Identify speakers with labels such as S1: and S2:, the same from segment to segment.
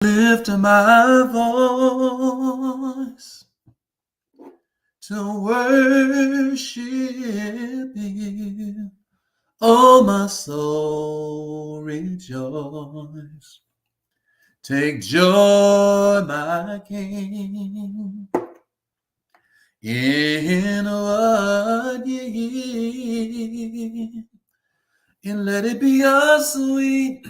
S1: Lift my voice to worship you. Oh, my soul, rejoice. Take joy, my King, in what you hear, and let it be a sweet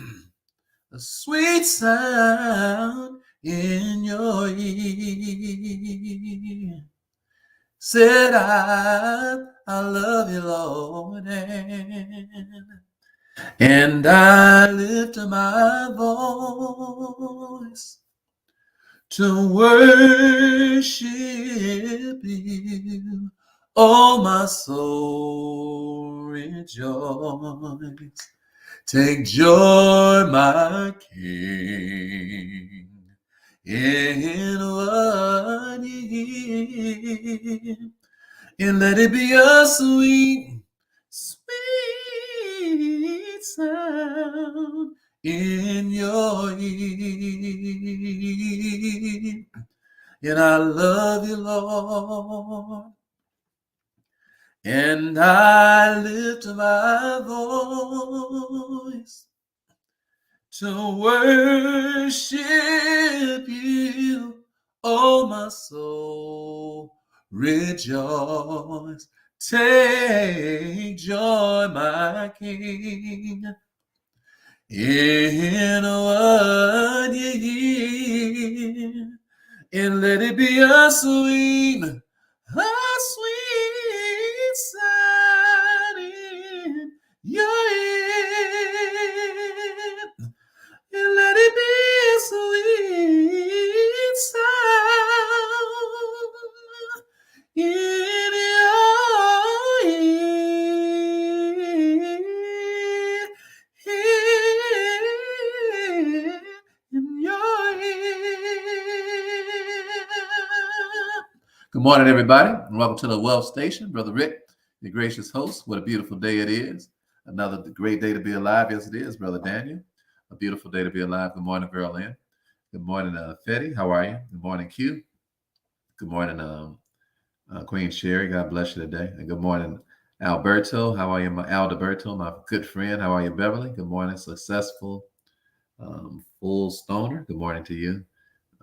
S1: sound in your ear. Said I love you, Lord, and I lift my voice to worship you. Oh, my soul, rejoice. Take joy, my King, in what you hear, and let it be a sweet, sweet sound in your ear. And I love you, Lord, and I lift my voice to worship you. Oh, my soul, rejoice. Take joy, my King, in what you hear, and let it be a sweet sound in your ear. And let it be a sweet sound in your ear, in your ear. Good morning, everybody, and welcome to the Wealth Station. Brother Rick, your gracious host. What a beautiful day it is. Another great day to be alive. Yes, it is, Brother Daniel. A beautiful day to be alive. Good morning, Girl Lynn. Good morning, Fetty. How are you? Good morning, Q. Good morning, Queen Sherry. God bless you today. And good morning, Alberto. How are you, Alberto, my good friend? How are you, Beverly? Good morning, Successful Full Stoner. Good morning to you.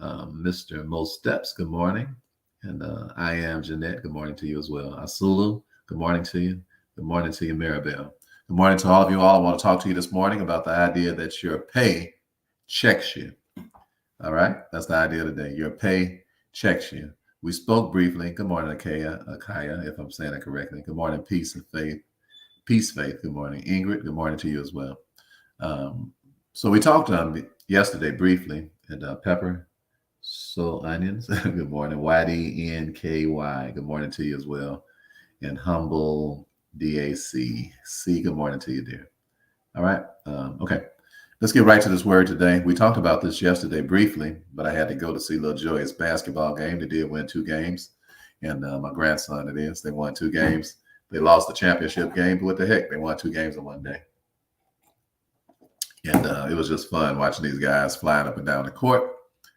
S1: Mr. Most Steps. Good morning. And I am Jeanette. Good morning to you as well. Asulu. Good morning to you. Good morning to you, Maribel. Good morning to all of you all. I want to talk to you this morning about the idea that your pay checks you. All right? That's the idea today. Your pay checks you. We spoke briefly. Good morning, Akaya, if I'm saying it correctly. Good morning, Peace and Faith. Peace, Faith. Good morning, Ingrid. Good morning to you as well. So we talked yesterday briefly, and Pepper, So Onions. Good morning, YDNKY. Good morning to you as well. And Humble DAC. C, good morning to you, dear. All right. Okay. Let's get right to this word today. We talked about this yesterday briefly, but I had to go to see Little Joy's basketball game. They did win 2 games. And my grandson, it is. They won 2 games. They lost the championship game, but what the heck? They won 2 games in one day. And it was just fun watching these guys flying up and down the court.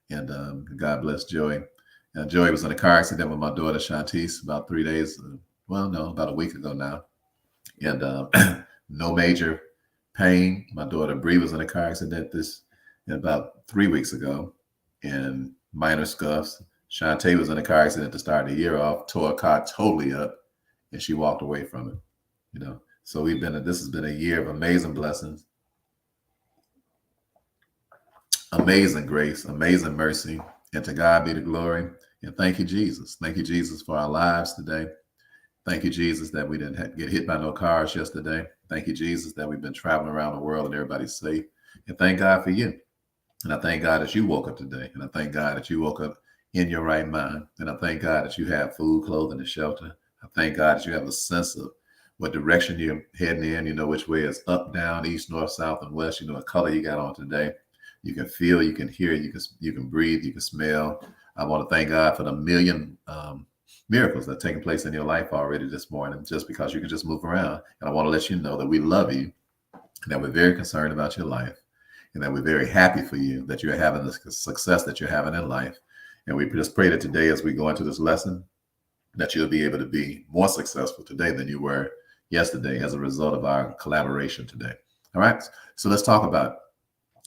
S1: And God bless Joey. And Joey was in a car accident with my daughter, Shantice, about 3 days. About a week ago now. And no major pain. My daughter Bree was in a car accident about 3 weeks ago, and minor scuffs. Shantae was in a car accident to start the year off, tore a car totally up, and she walked away from it. So this has been a year of amazing blessings, amazing grace, amazing mercy, and to God be the glory. And thank you, Jesus. Thank you, Jesus, for our lives today. Thank you, Jesus, that we didn't get hit by no cars yesterday. Thank you, Jesus, that we've been traveling around the world and everybody's safe. And thank God for you. And I thank God that you woke up today. And I thank God that you woke up in your right mind. And I thank God that you have food, clothing, and shelter. I thank God that you have a sense of what direction you're heading in. You know which way is up, down, east, north, south, and west. You know what color you got on today. You can feel, you can hear, you can breathe, you can smell. I want to thank God for the million miracles that are taking place in your life already this morning, just because you can just move around. And I want to let you know that we love you and that we're very concerned about your life. and that we're very happy for you that you're having the success that you're having in life. And we just pray that today, as we go into this lesson, that you'll be able to be more successful today than you were yesterday as a result of our collaboration today. All right. So let's talk about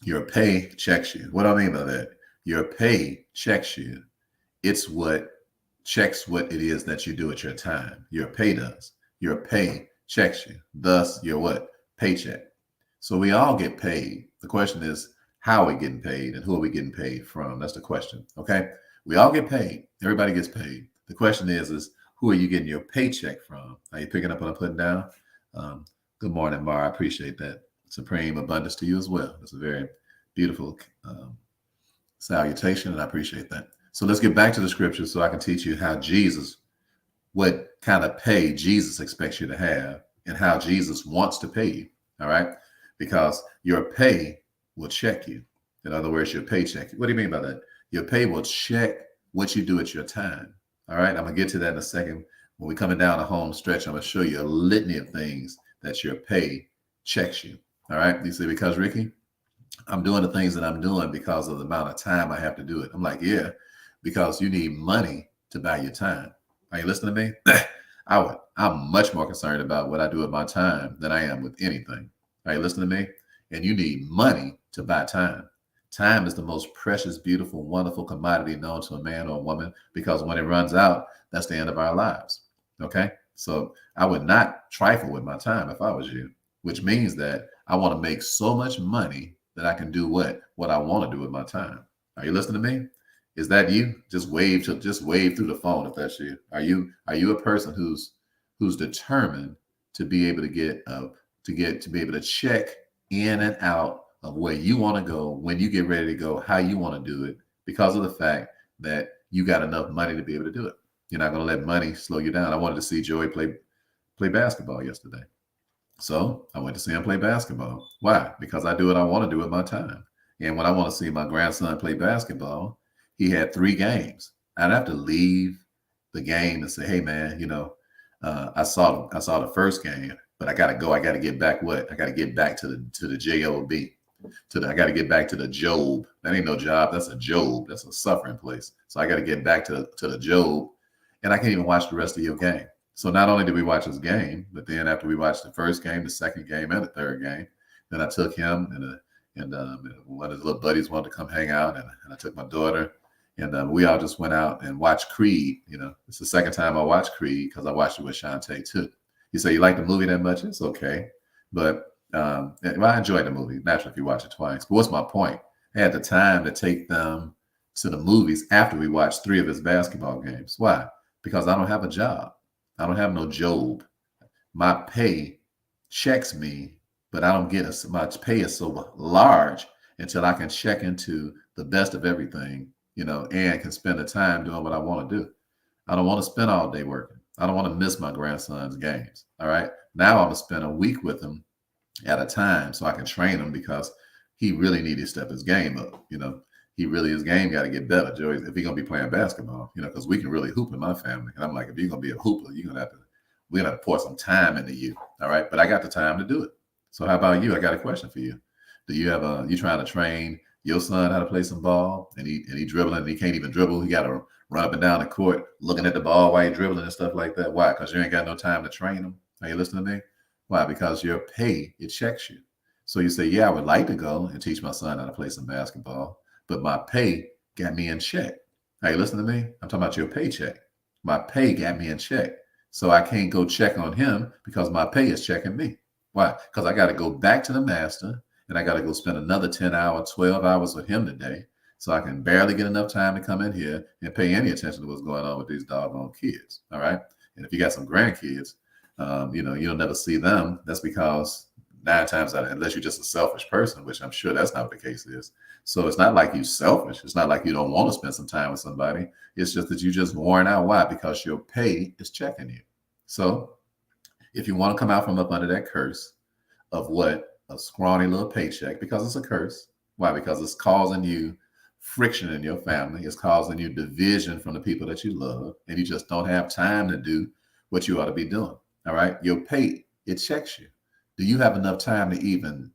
S1: your pay checks you. What do I mean by that? Your pay checks you. It's what checks what it is that you do at your time. Your pay does. Your pay checks you. Thus, your what? Paycheck. So we all get paid. The question is, how are we getting paid and who are we getting paid from? That's the question. Okay. We all get paid. Everybody gets paid. The question is who are you getting your paycheck from? Are you picking up what I'm putting down? Good morning, Mar. I appreciate that. Supreme abundance to you as well. It's a very beautiful salutation, and I appreciate that. So let's get back to the scripture so I can teach you how what kind of pay Jesus expects you to have and how Jesus wants to pay you. All right. Because your pay will check you. In other words, your paycheck. What do you mean by that? Your pay will check what you do at your time. All right. I'm going to get to that in a second. When we're coming down the home stretch, I'm going to show you a litany of things that your pay checks you. All right. You say, because Ricky, I'm doing the things that I'm doing because of the amount of time I have to do it. I'm like, yeah, because you need money to buy your time. Are you listening to me? I'm much more concerned about what I do with my time than I am with anything. Are you listening to me? And you need money to buy time. Time is the most precious, beautiful, wonderful commodity known to a man or a woman, because when it runs out, that's the end of our lives. Okay. So I would not trifle with my time if I was you, which means that I want to make so much money that I can do what I want to do with my time. Are you listening to me? Is that you? Just wave through the phone if that's you. Are you a person who's determined to be able to be able to check in and out of where you want to go, when you get ready to go, how you want to do it, because of the fact that you got enough money to be able to do it. You're not going to let money slow you down. I wanted to see Joey play basketball yesterday. So I went to see him play basketball. Why? Because I do what I want to do with my time. And when I want to see my grandson play basketball, he had 3 games. I'd have to leave the game and say, hey, man, I saw the first game, but I got to go. I got to get back I got to get back to the job. I got to get back to the job. That ain't no job. That's a job. That's a suffering place. So I got to get back to the job, and I can't even watch the rest of your game. So not only did we watch his game, but then after we watched the first game, the second game, and the third game, then I took him and one of his little buddies wanted to come hang out, and I took my daughter, and we all just went out and watched Creed. It's the second time I watched Creed because I watched it with Shantae too. You say you like the movie that much? It's okay, but I enjoyed the movie. Naturally, if you watch it twice. But what's my point? I had the time to take them to the movies after we watched 3 of his basketball games. Why? Because I don't have a job. I don't have no job. My pay checks me, but I don't get my pay is so large until I can check into the best of everything, and can spend the time doing what I want to do. I don't want to spend all day working. I don't want to miss my grandson's games. All right. Now I'm going to spend a week with him at a time so I can train him, because he really needs to step his game up. His game got to get better, Joey, if he's going to be playing basketball, because we can really hoop in my family. And I'm like, if you're going to be a hooper, we're going to have to pour some time into you. All right. But I got the time to do it. So how about you? I got a question for you. Do you have you trying to train your son how to play some ball, and he dribbling and he can't even dribble? He got to run up and down the court looking at the ball while he's dribbling and stuff like that. Why? Because you ain't got no time to train him. Are you listening to me? Why? Because your pay, it checks you. So you say, yeah, I would like to go and teach my son how to play some basketball, but my pay got me in check. Are you listening to me? I'm talking about your paycheck. My pay got me in check. So I can't go check on him because my pay is checking me. Why? Because I got to go back to the master, and I got to go spend another 10 hours, 12 hours with him today. So I can barely get enough time to come in here and pay any attention to what's going on with these doggone kids. All right. And if you got some grandkids, you'll never see them. That's because 9 times out of, unless you're just a selfish person, which I'm sure that's not what the case is. So it's not like you're selfish. It's not like you don't want to spend some time with somebody. It's just that you just worn out. Why? Because your pay is checking you. So if you want to come out from up under that curse of what a scrawny little paycheck, because it's a curse. Why? Because it's causing you friction in your family. It's causing you division from the people that you love, and you just don't have time to do what you ought to be doing. All right. Your pay, it checks you. Do you have enough time to even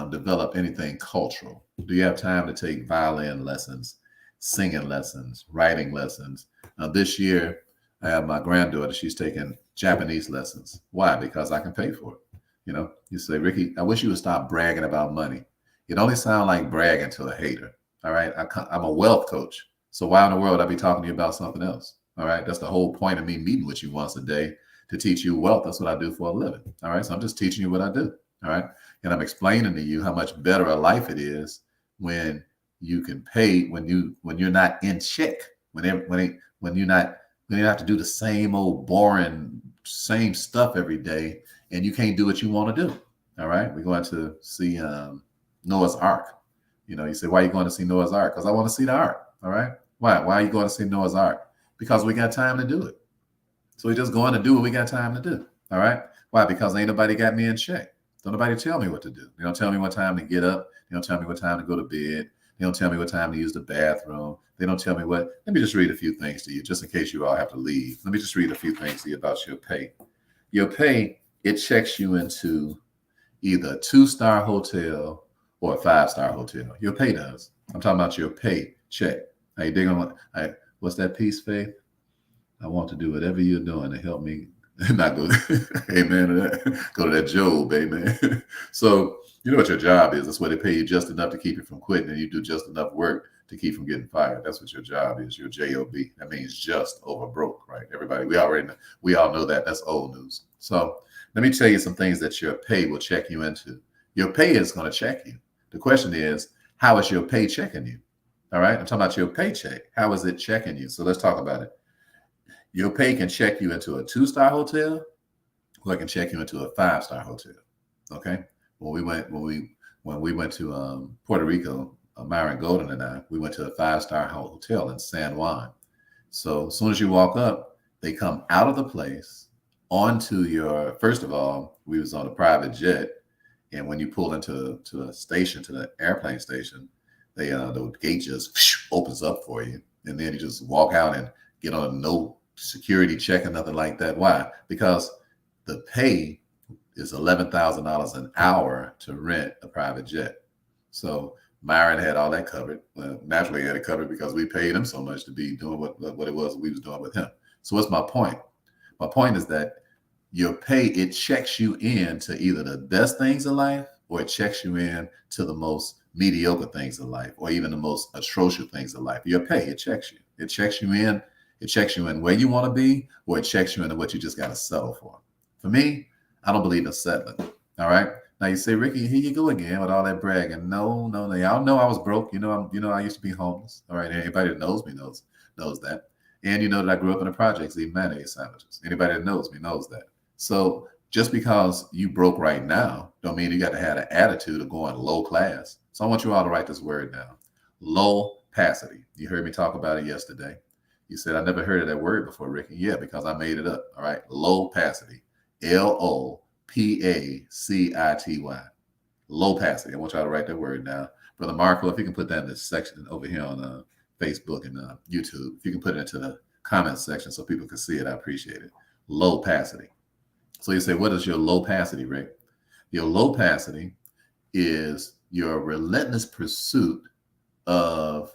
S1: develop anything cultural? Do you have time to take violin lessons, singing lessons, writing lessons? This year, I have my granddaughter. She's taking Japanese lessons. Why? Because I can pay for it. You say, Ricky, I wish you would stop bragging about money. It only sounds like bragging to a hater. All right. I'm a wealth coach. So why in the world I'd be talking to you about something else? All right. That's the whole point of me meeting with you once a day, to teach you wealth. That's what I do for a living. All right. So I'm just teaching you what I do. All right. And I'm explaining to you how much better a life it is when you can pay, when you're not in check, when you don't have to do the same old boring, same stuff every day, and you can't do what you want to do. All right. We're going to see Noah's Ark. You say, why are you going to see Noah's Ark? Because I want to see the Ark. All right. Why are you going to see Noah's Ark? Because we got time to do it. So we're just going to do what we got time to do. All right. Why? Because ain't nobody got me in check. Don't nobody tell me what to do. They don't tell me what time to get up. They don't tell me what time to go to bed. They don't tell me what time to use the bathroom. They don't tell me what. Let me just read a few things to you, just in case you all have to leave. Let me just read a few things to you about your pay. Your pay, it checks you into either a 2-star hotel or a 5-star hotel. Your pay does. I'm talking about your pay check. Are you digging on what's that piece, Faith? I want to do whatever you're doing to help me not go, amen to that. Go to that Job, amen. So you know what your job is. That's why they pay you just enough to keep you from quitting, and you do just enough work to keep from getting fired. That's what your job is. Your JOB. That means just over broke, right? Everybody, we all know that. That's old news. So let me tell you some things that your pay will check you into. Your pay is going to check you. The question is, how is your pay checking you? All right. I'm talking about your paycheck. How is it checking you? So let's talk about it. Your pay can check you into a 2-star hotel, or it can check you into a 5-star hotel. Okay. When we went to Puerto Rico, Myron Golden and I, we went to a 5-star hotel in San Juan. So as soon as you walk up, they come out of the place onto your. First of all, we was on a private jet, and when you pull into the station, to the airplane station, the gate just opens up for you, and then you just walk out and get on a no security check or nothing like that. Why? Because the pay is $11,000 an hour to rent a private jet. So Myron had all that covered. Naturally, he had it covered because we paid him so much to be doing what it was we was doing with him. So what's my point? My point is that your pay, it checks you in to either the best things in life, or it checks you in to the most mediocre things in life, or even the most atrocious things in life. Your pay, it checks you. It checks you in. It checks you in where you want to be, or it checks you into what you just got to settle for. For me, I don't believe in settling. All right. Now you say, Ricky, here you go again with all that bragging. No. Y'all know I was broke. I used to be homeless. All right. Anybody that knows me knows that. And you know that I grew up in the projects eating mayonnaise sandwiches. Anybody that knows me knows that. So just because you broke right now, don't mean you got to have an attitude of going low class. So I want you all to write this word down. Low-pacity. You heard me talk about it yesterday. You said, I never heard of that word before, Ricky. Yeah, because I made it up. All right. Low-pacity. Lopacity. Low-pacity. I want y'all to write that word down. Brother Marco, if you can put that in the section over here on Facebook and YouTube, if you can put it into the comment section so people can see it, I appreciate it. Low-pacity. So you say, what is your low-pacity, Rick? Your low-pacity is your relentless pursuit of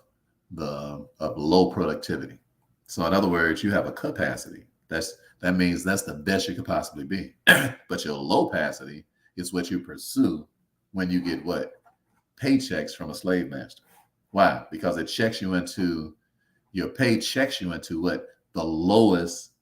S1: low productivity. So in other words, you have a capacity. That means that's the best you could possibly be. But your low-pacity is what you pursue when you get what? Paychecks from a slave master. Why? Because it checks you into, your pay checks you into what? The lowest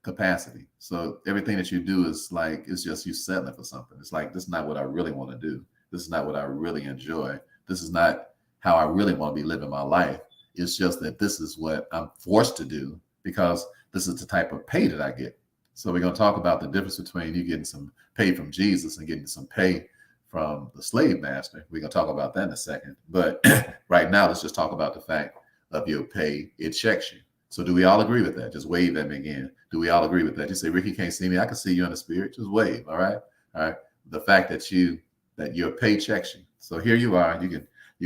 S1: capacity. So everything that you do is like, it's just you settling for something. It's like, this is not what I really want to do. This is not what I really enjoy. This is not how I really want to be living my life. It's just that this is what I'm forced to do because this is the type of pay that I get. So we're going to talk about the difference between you getting some pay from Jesus and getting some pay from the slave master. We're going to talk about that in a second. But right now, let's just talk about the fact of your pay. It checks you. So do we all agree with that? Just wave at me again. Do we all agree with that? You say, Ricky can't see me. I can see you in the spirit. Just wave. All right. All right. The fact that your pay checks you. So here you are. You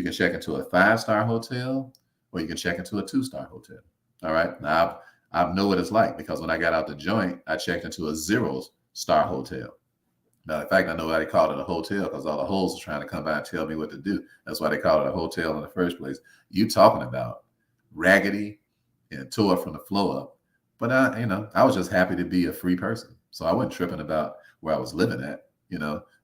S1: can check into a 5-star hotel, or you can check into a 2-star hotel. All right. Now I know what it's like because when I got out the joint, I checked into a 0-star hotel. Matter of fact, I know why they called it a hotel, because all the hoes are trying to come by and tell me what to do. That's why they call it a hotel in the first place. You talking about raggedy and tore from the floor up. But I was just happy to be a free person. So I wasn't tripping about where I was living at.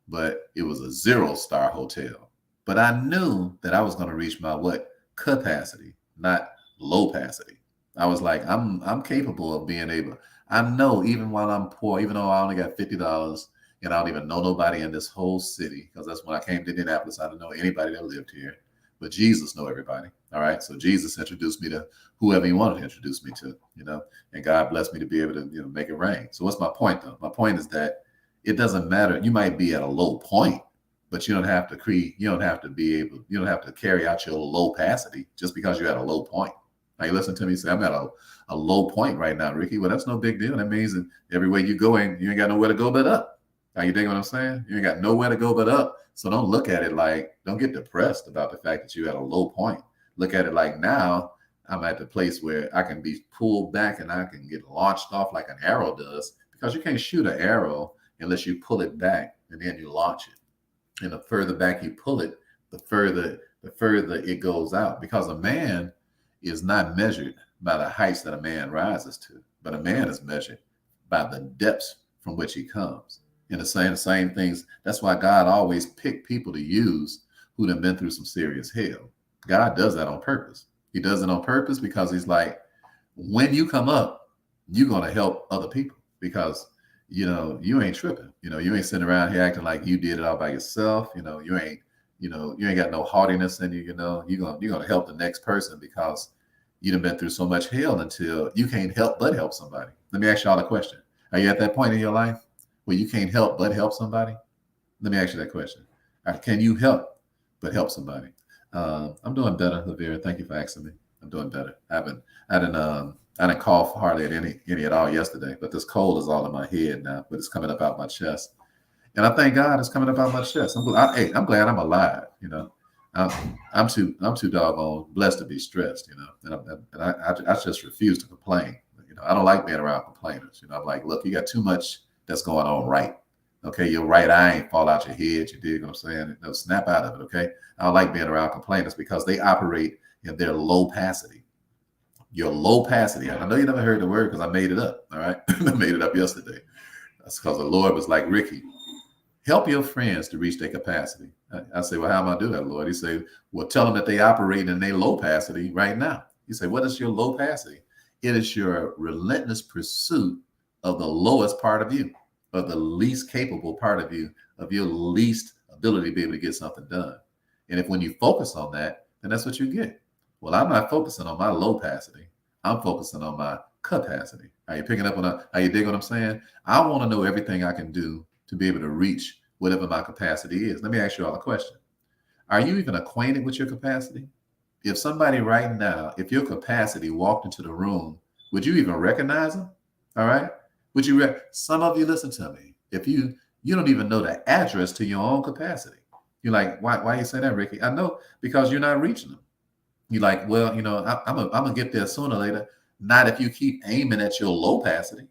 S1: But it was a 0-star hotel. But I knew that I was going to reach my what? Capacity, not low capacity. I was like, I'm capable of being able. I know even while I'm poor, even though I only got $50 and I don't even know nobody in this whole city, because that's when I came to Indianapolis. I didn't know anybody that lived here, but Jesus know everybody. All right, so Jesus introduced me to whoever he wanted to introduce me to, and God blessed me to be able to make it rain. So what's my point though? My point is that it doesn't matter. You might be at a low point, but you don't have to create. You don't have to be able. You don't have to carry out your low capacity just because you're at a low point. Now you listen to me say, I'm at a low point right now, Ricky. Well, that's no big deal. That means that everywhere you go, you ain't got nowhere to go but up. Now you dig what I'm saying? You ain't got nowhere to go but up. So don't look at it like, don't get depressed about the fact that you're at a low point. Look at it like, now I'm at the place where I can be pulled back and I can get launched off like an arrow does, because you can't shoot an arrow unless you pull it back and then you launch it. And the further back you pull it, the further it goes out, because a man is not measured by the heights that a man rises to, but a man is measured by the depths from which he comes. And the same things. That's why God always picked people to use who have been through some serious hell. God does that on purpose. He does it on purpose because he's like, when you come up, you're going to help other people, because you ain't tripping. You ain't sitting around here acting like you did it all by yourself. You ain't got no haughtiness in you. You're gonna help the next person, because you done been through so much hell until you can't help but help somebody. Let me ask y'all a question. Are you at that point in your life where you can't help but help somebody? Let me ask you that question. Can you help but help somebody? I'm doing better, Lavera. Thank you for asking me. I'm doing better. I didn't cough hardly at any at all yesterday, but this cold is all in my head now, but it's coming up out my chest. And I thank God it's coming up out my chest. I'm glad I'm alive. I'm too doggone blessed to be stressed. And I just refuse to complain. I don't like being around complainers. I'm like, look, you got too much that's going on right. Okay, your right eye ain't fall out your head. You dig what I'm saying? Snap out of it. Okay, I don't like being around complainers because they operate in their low capacity. Your low capacity. I know you never heard the word because I made it up. All right, I made it up yesterday. That's because the Lord was like, Ricky, help your friends to reach their capacity. I say, well, how am I do that, Lord? He say, well, tell them that they operate in their low capacity right now. You say, what is your low capacity? It is your relentless pursuit of the lowest part of you, of the least capable part of you, of your least ability to be able to get something done. And when you focus on that, then that's what you get. Well, I'm not focusing on my low capacity. I'm focusing on my capacity. Are you picking up on that? Are you dig what I'm saying? I want to know everything I can do to be able to reach whatever my capacity is. Let me ask you all a question. Are you even acquainted with your capacity? If somebody right now, if your capacity walked into the room, would you even recognize them? All right. Would you? Some of you listen to me. If you don't even know the address to your own capacity, you're like, why you say that, Ricky? I know, because you're not reaching them. You're like, well, I'm gonna get there sooner or later. Not if you keep aiming at your low capacity.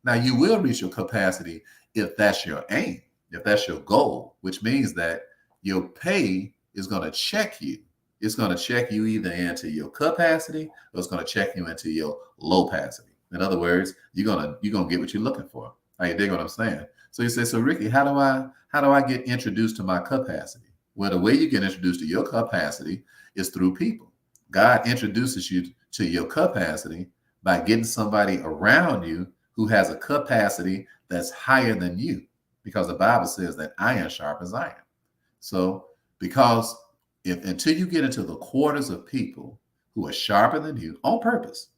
S1: Now you will reach your capacity if that's your aim, if that's your goal, which means that your pay is going to check you. It's going to check you either into your capacity or it's going to check you into your low capacity. In other words, you're gonna get what you're looking for. Are you dig what I'm saying? So you say, so Ricky, how do I get introduced to my capacity? Well, the way you get introduced to your capacity is through people. God introduces you to your capacity by getting somebody around you who has a capacity that's higher than you, because the Bible says that iron sharpens iron. So because until you get into the quarters of people who are sharper than you on purpose,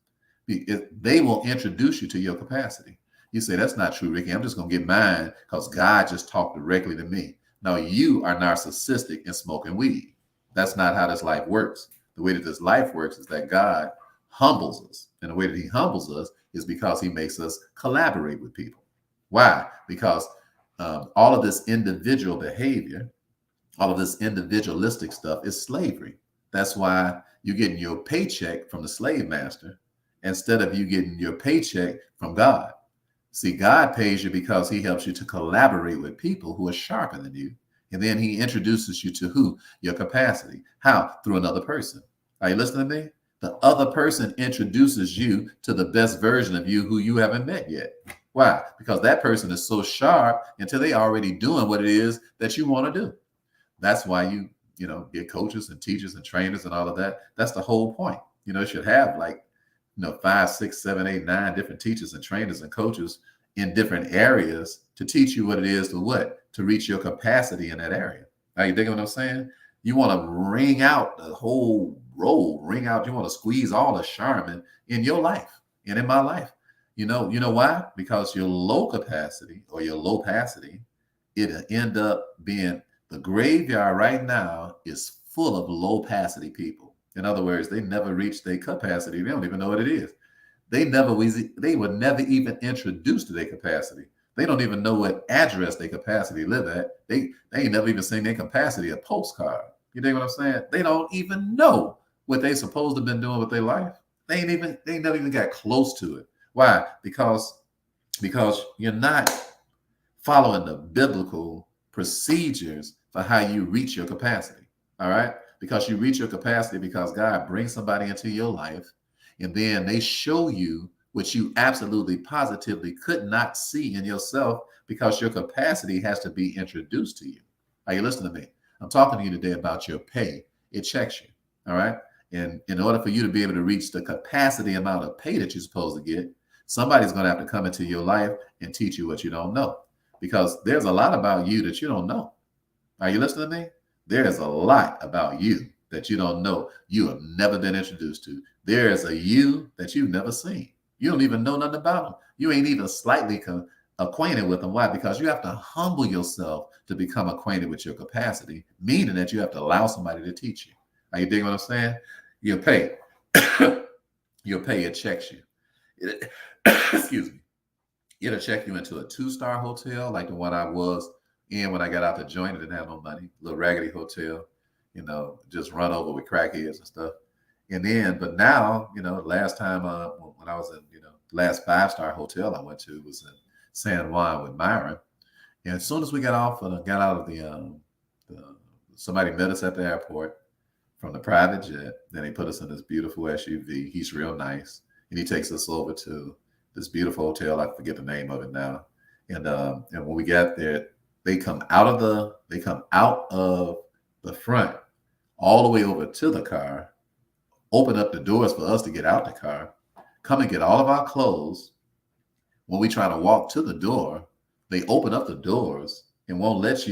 S1: they will introduce you to your capacity. You say, that's not true, Ricky. I'm just going to get mine because God just talked directly to me. No, you are narcissistic and smoking weed. That's not how this life works. The way that this life works is that God humbles us. And the way that he humbles us is because he makes us collaborate with people. Why? Because all of this individual behavior, all of this individualistic stuff is slavery. That's why you're getting your paycheck from the slave master instead of you getting your paycheck from God. See, God pays you because he helps you to collaborate with people who are sharper than you. And then he introduces you to who? Your capacity. How? Through another person. Are you listening to me? The other person introduces you to the best version of you who you haven't met yet. Why? Because that person is so sharp until they already doing what it is that you want to do. That's why get coaches and teachers and trainers and all of that. That's the whole point. You should have like 5, 6, 7, 8, 9 different teachers and trainers and coaches in different areas to teach you what it is to reach your capacity in that area. Are you digging what I'm saying? You want to wring out the whole role, you want to squeeze all the Charmin in your life and in my life. You know why? Because your low capacity or your low capacity, it'll end up being the graveyard right now is full of low capacity people. In other words, they never reach their capacity. They don't even know what it is. They were never even introduced to their capacity. They don't even know what address their capacity live at. They ain't never even seen their capacity a postcard. You dig what I'm saying? They don't even know what they supposed to have been doing with their life. They never even got close to it. Why? Because you're not following the biblical procedures for how you reach your capacity. All right? Because you reach your capacity because God brings somebody into your life and then they show you what you absolutely positively could not see in yourself because your capacity has to be introduced to you. Are you listening to me? I'm talking to you today about your pay. It checks you. All right? And in order for you to be able to reach the capacity amount of pay that you're supposed to get, somebody's going to have to come into your life and teach you what you don't know. Because there's a lot about you that you don't know. Are you listening to me? There's a lot about you that you don't know. You have never been introduced to. There is a you that you've never seen. You don't even know nothing about them. You ain't even slightly acquainted with them. Why? Because you have to humble yourself to become acquainted with your capacity, meaning that you have to allow somebody to teach you. Are you digging what I'm saying? Your pay, it checks you. Excuse me. It'll check you into a 2-star hotel like the one I was in when I got out the joint and didn't have no money. Little raggedy hotel, just run over with crackheads and stuff. And then, but now, last time when I was in, last 5-star hotel I went to was in San Juan with Myron. And as soon as we got out of somebody met us at the airport from the private jet. Then they put us in this beautiful SUV. He's real nice. And he takes us over to this beautiful hotel. I forget the name of it now. And when we got there, they come out of the front all the way over to the car, open up the doors for us to get out the car, come and get all of our clothes. When we try to walk to the door, they open up the doors and they won't let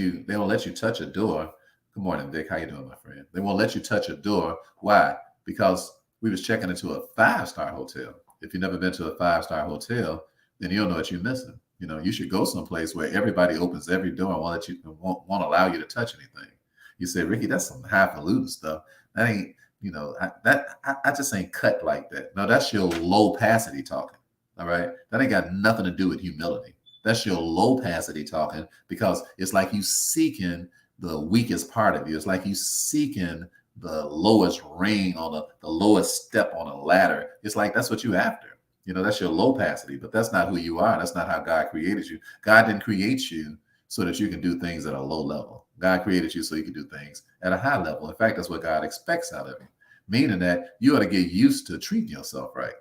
S1: you touch a door. Good morning, Vic. How you doing, my friend? They won't let you touch a door. Why? Because we was checking into a 5-star hotel. If you've never been to a 5-star hotel, then you don't know what you're missing. You should go someplace where everybody opens every door and won't allow you to touch anything. You say, Ricky, that's some highfalutin stuff. That ain't, I just ain't cut like that. No, that's your low capacity talking. All right. That ain't got nothing to do with humility. That's your low capacity talking because it's like you seeking the weakest part of you. It's like you seeking the lowest ring on the lowest step on a ladder. It's like that's what you after. That's your low capacity, but that's not who you are. That's not how God created you. God didn't create you so that you can do things at a low level. God created you so you can do things at a high level. In fact, that's what God expects out of you, meaning that you ought to get used to treating yourself right.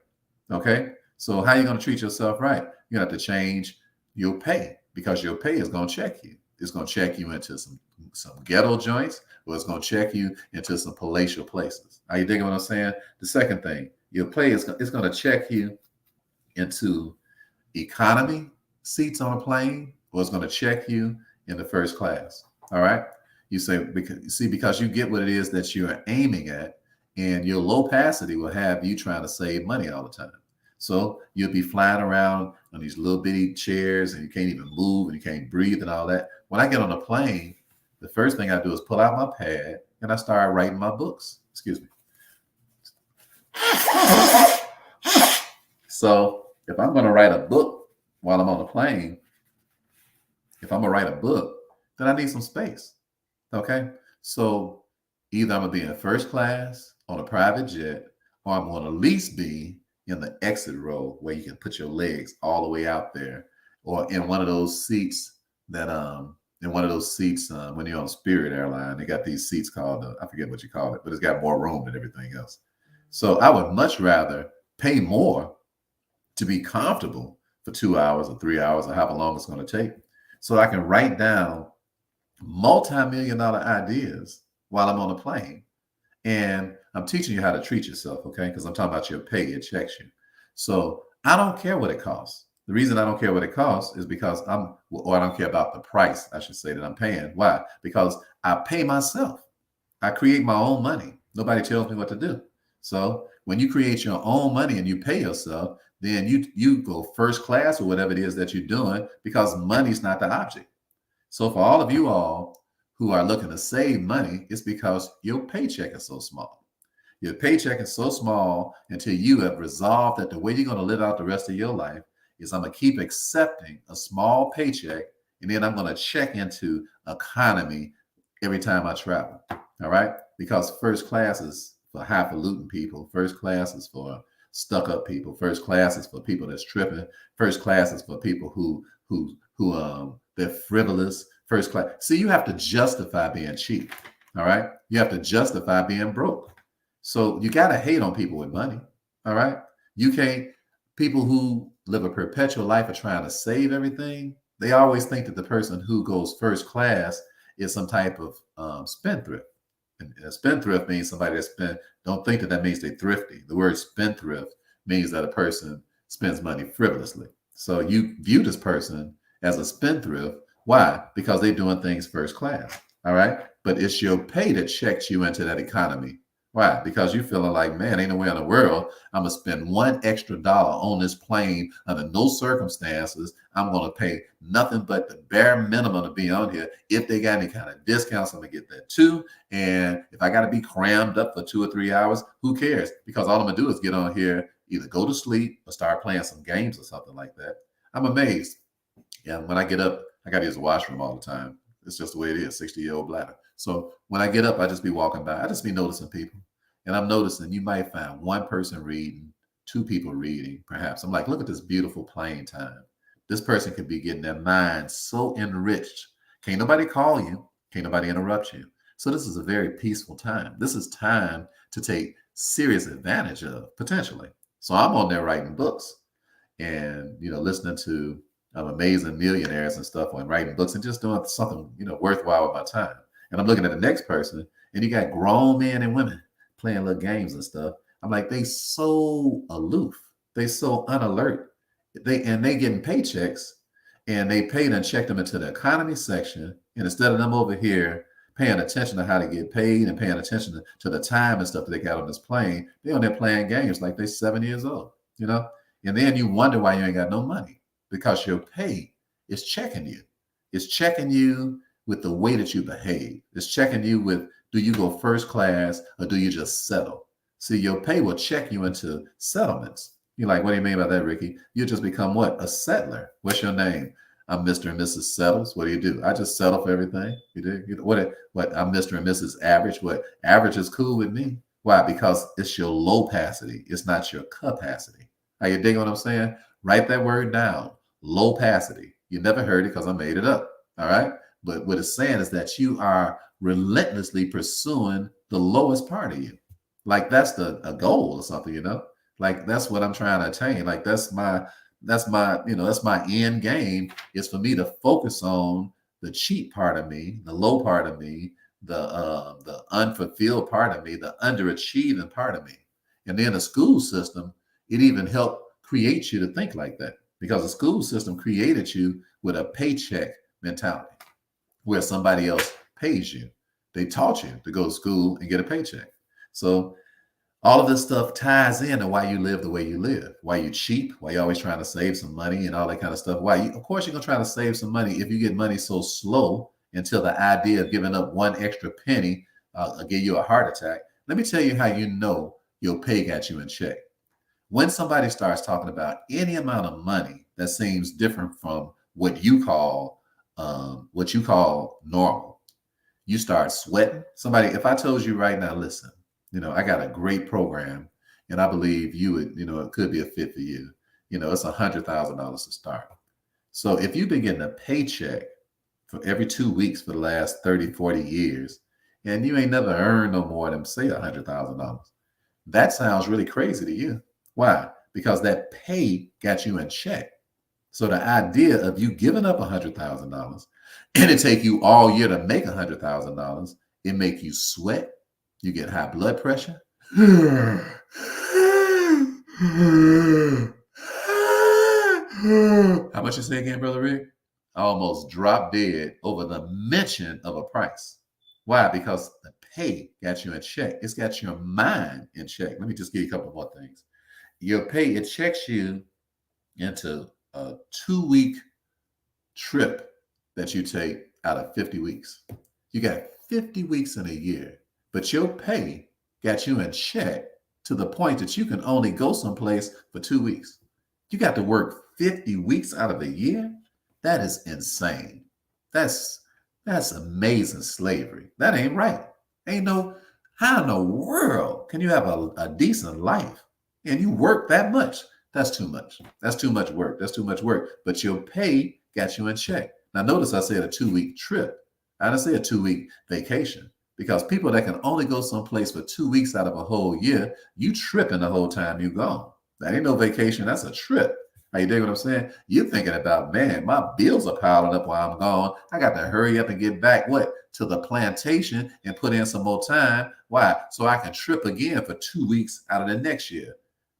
S1: Okay? So how are you going to treat yourself right? You have to change your pay because your pay is going to check you. It's going to check you into some ghetto joints, or it's going to check you into some palatial places. Are you digging what I'm saying? The second thing, your pay is going to check you into economy seats on a plane, or it's going to check you in the first class. All right. You say, because you get what it is that you're aiming at, and your low capacity will have you trying to save money all the time. So you'll be flying around on these little bitty chairs and you can't even move and you can't breathe and all that. When I get on a plane, the first thing I do is pull out my pad and I start writing my books. Excuse me. So if I'm going to write a book while I'm on a plane, then I need some space. Okay. So either I'm going to be in first class on a private jet, or I'm going to at least be in the exit row where you can put your legs all the way out there or in one of those seats that when you're on Spirit Airline, they got these seats called I forget what you call it, but it's got more room than everything else. So I would much rather pay more to be comfortable for 2 hours or 3 hours or however long it's going to take, so I can write down multi-million-dollar ideas while I'm on a plane. And I'm teaching you how to treat yourself, okay? Because I'm talking about your pay, it checks you. So I don't care what it costs. The reason I don't care what it costs is because I don't care about the price, I should say, that I'm paying. Why? Because I pay myself. I create my own money. Nobody tells me what to do. So when you create your own money and you pay yourself, then you go first class or whatever it is that you're doing, because money's not the object. So for all of you all who are looking to save money, it's because your paycheck is so small. Your paycheck is so small until you have resolved that the way you're going to live out the rest of your life is I'm going to keep accepting a small paycheck, and then I'm going to check into economy every time I travel. All right? Because first class is for highfalutin people. First class is for stuck-up people. First class is for people that's tripping. First class is for people who they're frivolous. First class. See, you have to justify being cheap. All right? You have to justify being broke. So you got to hate on people with money. All right? You can't. People who live a perpetual life of trying to save everything, they always think that the person who goes first class is some type of spendthrift. And a spendthrift means somebody that spend. Don't think that means they're thrifty. The word spendthrift means that a person spends money frivolously. So you view this person as a spendthrift. Why? Because they're doing things first class. All right. But it's your pay that checks you into that economy. Why? Because you're feeling like, man, ain't no way in the world I'm going to spend $1 extra on this plane under no circumstances. I'm going to pay nothing but the bare minimum to be on here. If they got any kind of discounts, I'm going to get that too. And if I got to be crammed up for 2 or 3 hours, who cares? Because all I'm going to do is get on here, either go to sleep or start playing some games or something like that. I'm amazed. Yeah, when I get up, I got to use the washroom all the time. It's just the way it is, 60-year-old bladder. So when I get up, I just be walking by. I just be noticing people. And I'm noticing you might find one person reading, 2 people reading, perhaps. I'm like, look at this beautiful playing time. This person could be getting their mind so enriched. Can't nobody call you. Can't nobody interrupt you. So this is a very peaceful time. This is time to take serious advantage of, potentially. So I'm on there writing books and, listening to amazing millionaires and stuff, and writing books and just doing something, worthwhile with my time. And I'm looking at the next person, and you got grown men and women playing little games and stuff. I'm like, they so aloof. They so unalert. They getting paychecks, and they paid and checked them into the economy section. And instead of them over here paying attention to how to get paid and paying attention to the time and stuff that they got on this plane, they on there playing games like they 7 years old, And then you wonder why you ain't got no money, because your pay is checking you. It's checking you with the way that you behave. It's checking you with, do you go first class or do you just settle? See, your pay will check you into settlements. You're like, what do you mean by that, Ricky? You just become what? A settler. What's your name? I'm Mr. and Mrs. Settles. What do? I just settle for everything. You do? What? I'm Mr. and Mrs. Average. What? Average is cool with me. Why? Because it's your low capacity. It's not your capacity. Are you digging what I'm saying? Write that word down. Low capacity. You never heard it because I made it up. All right. But what it's saying is that you are relentlessly pursuing the lowest part of you. Like that's a goal or something, Like that's what I'm trying to attain. Like that's my end game, is for me to focus on the cheap part of me, the low part of me, the unfulfilled part of me, the underachieving part of me. And then the school system, it even helped create you to think like that, because the school system created you with a paycheck mentality where somebody else pays you. They taught you to go to school and get a paycheck. So all of this stuff ties into why you live the way you live, why you're cheap, why you're always trying to save some money and all that kind of stuff. Of course, you're going to try to save some money if you get money so slow until the idea of giving up one extra penny will give you a heart attack. Let me tell you how you know your pay got you in check. When somebody starts talking about any amount of money that seems different from what you call normal, you start sweating. Somebody, if I told you right now, listen, I got a great program, and I believe you would, it could be a fit for you. It's $100,000 to start. So if you've been getting a paycheck for every 2 weeks for the last 30, 40 years, and you ain't never earned no more than, say, $100,000, that sounds really crazy to you. Why? Because that pay got you in check. So the idea of you giving up $100,000 and it take you all year to make $100,000, it make you sweat. You get high blood pressure. How much you say again, Brother Rick? I almost dropped dead over the mention of a price. Why? Because the pay got you in check. It's got your mind in check. Let me just give you a couple more things. Your pay, it checks you into a 2-week trip that you take out of 50 weeks. You got 50 weeks in a year, but your pay got you in check to the point that you can only go someplace for 2 weeks. You got to work 50 weeks out of a year? That is insane. That's amazing slavery. That ain't right. Ain't no, how in the world can you have a decent life and you work that much? That's too much. That's too much work. That's too much work. But your pay got you in check. Now, notice I said a 2-week trip. I didn't say a 2-week vacation, because people that can only go someplace for 2 weeks out of a whole year, you tripping the whole time you gone. That ain't no vacation. That's a trip. Are you dig what I'm saying? You're thinking about, man, my bills are piling up while I'm gone. I got to hurry up and get back, what, to the plantation and put in some more time. Why? So I can trip again for 2 weeks out of the next year.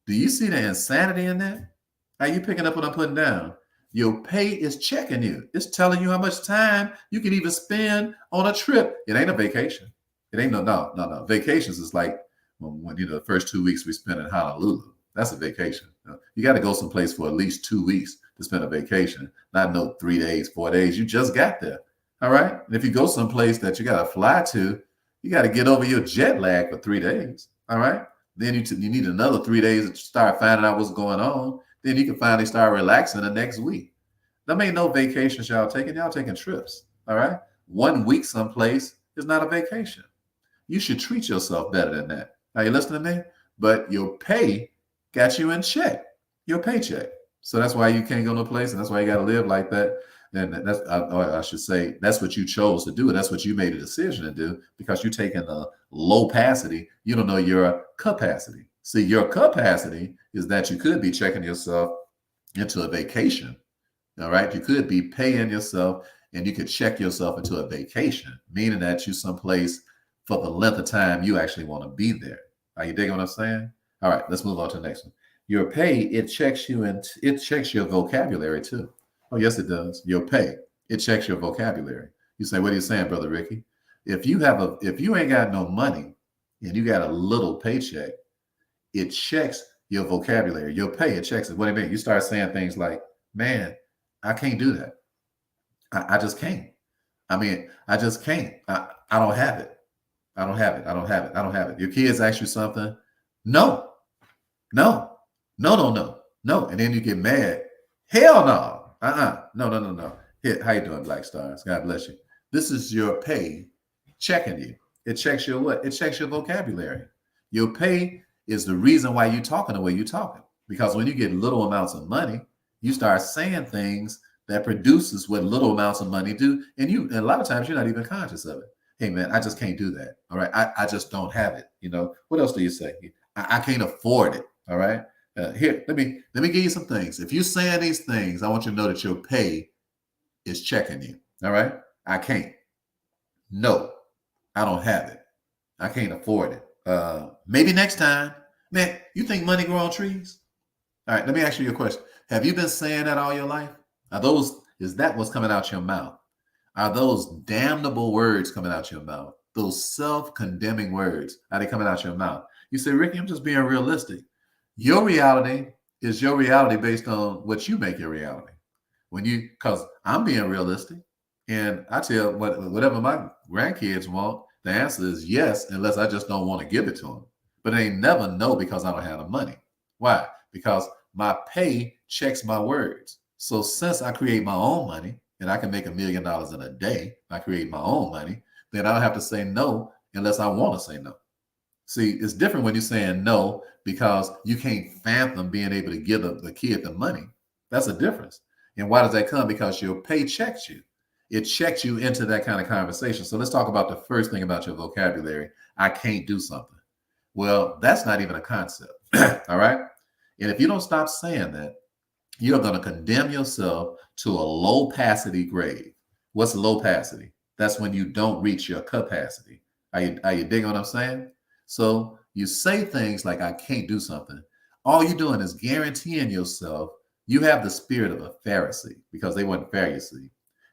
S1: Do you see the insanity in that? Are you picking up what I'm putting down? Your pay is checking you. It's telling you how much time you can even spend on a trip. It ain't a vacation. It ain't no. Vacations is like when the first 2 weeks we spent in Honolulu. That's a vacation. You got to go someplace for at least 2 weeks to spend a vacation, not no 3 days, 4 days. You just got there. All right. And if you go someplace that you got to fly to, you got to get over your jet lag for 3 days. All right. Then you need another 3 days to start finding out what's going on. Then you can finally start relaxing the next week. There ain't no vacations y'all taking. Y'all taking trips. All right. 1 week someplace is not a vacation. You should treat yourself better than that. Are you listening to me? But your pay got you in check, your paycheck. So that's why you can't go no place, and that's why you got to live like that. And that's, I should say, that's what you chose to do, and that's what you made a decision to do, because you're taking a low capacity. You don't know your capacity. See, your capacity is that you could be checking yourself into a vacation. All right, you could be paying yourself, and you could check yourself into a vacation, meaning that you someplace for the length of time you actually want to be there. Are you digging what I'm saying? All right, let's move on to the next one. Your pay, it checks you, and it checks your vocabulary too. Oh, yes, it does. Your pay, it checks your vocabulary. You say, what are you saying, Brother Ricky? If you ain't got no money and you got a little paycheck, it checks your vocabulary. Your pay, it checks it. What do you mean? You start saying things like, man, I can't do that. I just can't. I mean, I just can't. I don't have it. I don't have it. I don't have it. I don't have it. Your kids ask you something. No. No. And then you get mad. Hell no. No. Here, how you doing, Black Stars? God bless you. This is your pay checking you. It checks your what? It checks your vocabulary. Your pay is the reason why you're talking the way you're talking. Because when you get little amounts of money, you start saying things that produces what little amounts of money do. And a lot of times you're not even conscious of it. Hey man, I just can't do that. All right. I just don't have it. What else do you say? I can't afford it. All right. Here, let me give you some things. If you're saying these things, I want you to know that your pay is checking you. All right. I can't. No, I don't have it. I can't afford it. Maybe next time. Man, you think money grow on trees? All right, let me ask you a question. Have you been saying that all your life? Is that what's coming out your mouth? Are those damnable words coming out your mouth? Those self-condemning words, are they coming out your mouth? You say, Ricky, I'm just being realistic. Your reality is your reality based on what you make your reality. Because I'm being realistic, and I tell whatever my grandkids want, the answer is yes, unless I just don't want to give it to them. But they never know because I don't have the money. Why? Because my pay checks my words. So since I create my own money, and I can make $1 million in a day, I create my own money, then I don't have to say no unless I want to say no. See, it's different when you're saying no because you can't fathom being able to give the kid the money. That's a difference. And why does that come? Because your pay checks you. It checks you into that kind of conversation. So let's talk about the first thing about your vocabulary. I can't do something. Well, that's not even a concept. All right. And if you don't stop saying that, you're going to condemn yourself to a low capacity grave. What's low capacity? That's when you don't reach your capacity. Are you digging what I'm saying? So you say things like, I can't do something. All you're doing is guaranteeing yourself you have the spirit of a Pharisee, because they weren't Pharisees.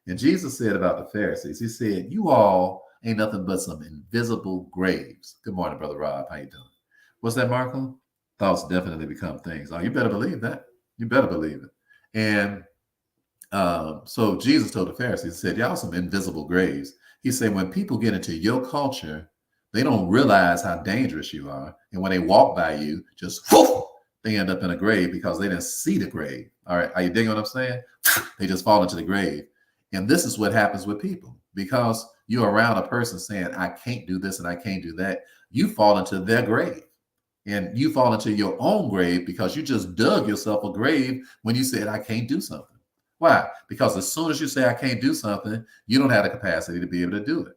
S1: And Jesus said about the Pharisees, he said, you all ain't nothing but some invisible graves. Good morning, Brother Rob. How you doing? What's that, Marco? Thoughts definitely become things. Oh, you better believe that. You better believe it. And so Jesus told the Pharisees, he said, y'all some invisible graves. He said, when people get into your culture, they don't realize how dangerous you are. And when they walk by you, just whoosh, they end up in a grave because they didn't see the grave. All right. Are you digging what I'm saying? They just fall into the grave. And this is what happens with people, because you're around a person saying, I can't do this and I can't do that. You fall into their grave. And you fall into your own grave because you just dug yourself a grave when you said, I can't do something. Why? Because as soon as you say, I can't do something, you don't have the capacity to be able to do it.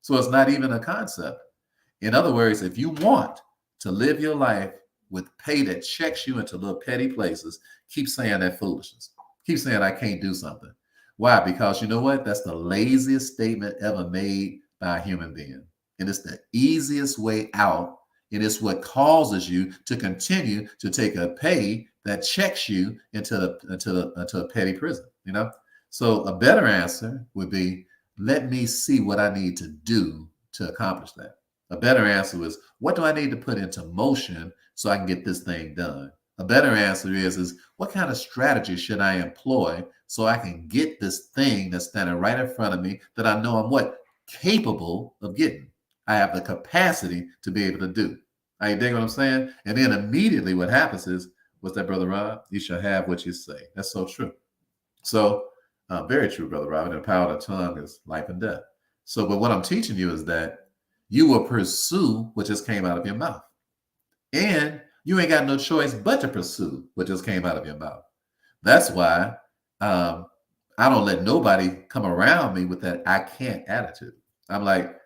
S1: So it's not even a concept. In other words, if you want to live your life with pay that checks you into little petty places, keep saying that foolishness. Keep saying, I can't do something. Why? Because you know what? That's the laziest statement ever made by a human being. And it's the easiest way out. And it's what causes you to continue to take a pay that checks you into a petty prison, you know? So a better answer would be, let me see what I need to do to accomplish that. A better answer is, what do I need to put into motion so I can get this thing done? A better answer is what kind of strategy should I employ so I can get this thing that's standing right in front of me that I know I'm capable of getting? I have the capacity to be able to do. Are you digging what I'm saying? And then immediately what happens is, what's that, Brother Rob? You shall have what you say. That's so true. So very true, Brother Rob. And the power of the tongue is life and death. So, but what I'm teaching you is that you will pursue what just came out of your mouth. And you ain't got no choice but to pursue what just came out of your mouth. That's why I don't let nobody come around me with that I can't attitude. I'm like,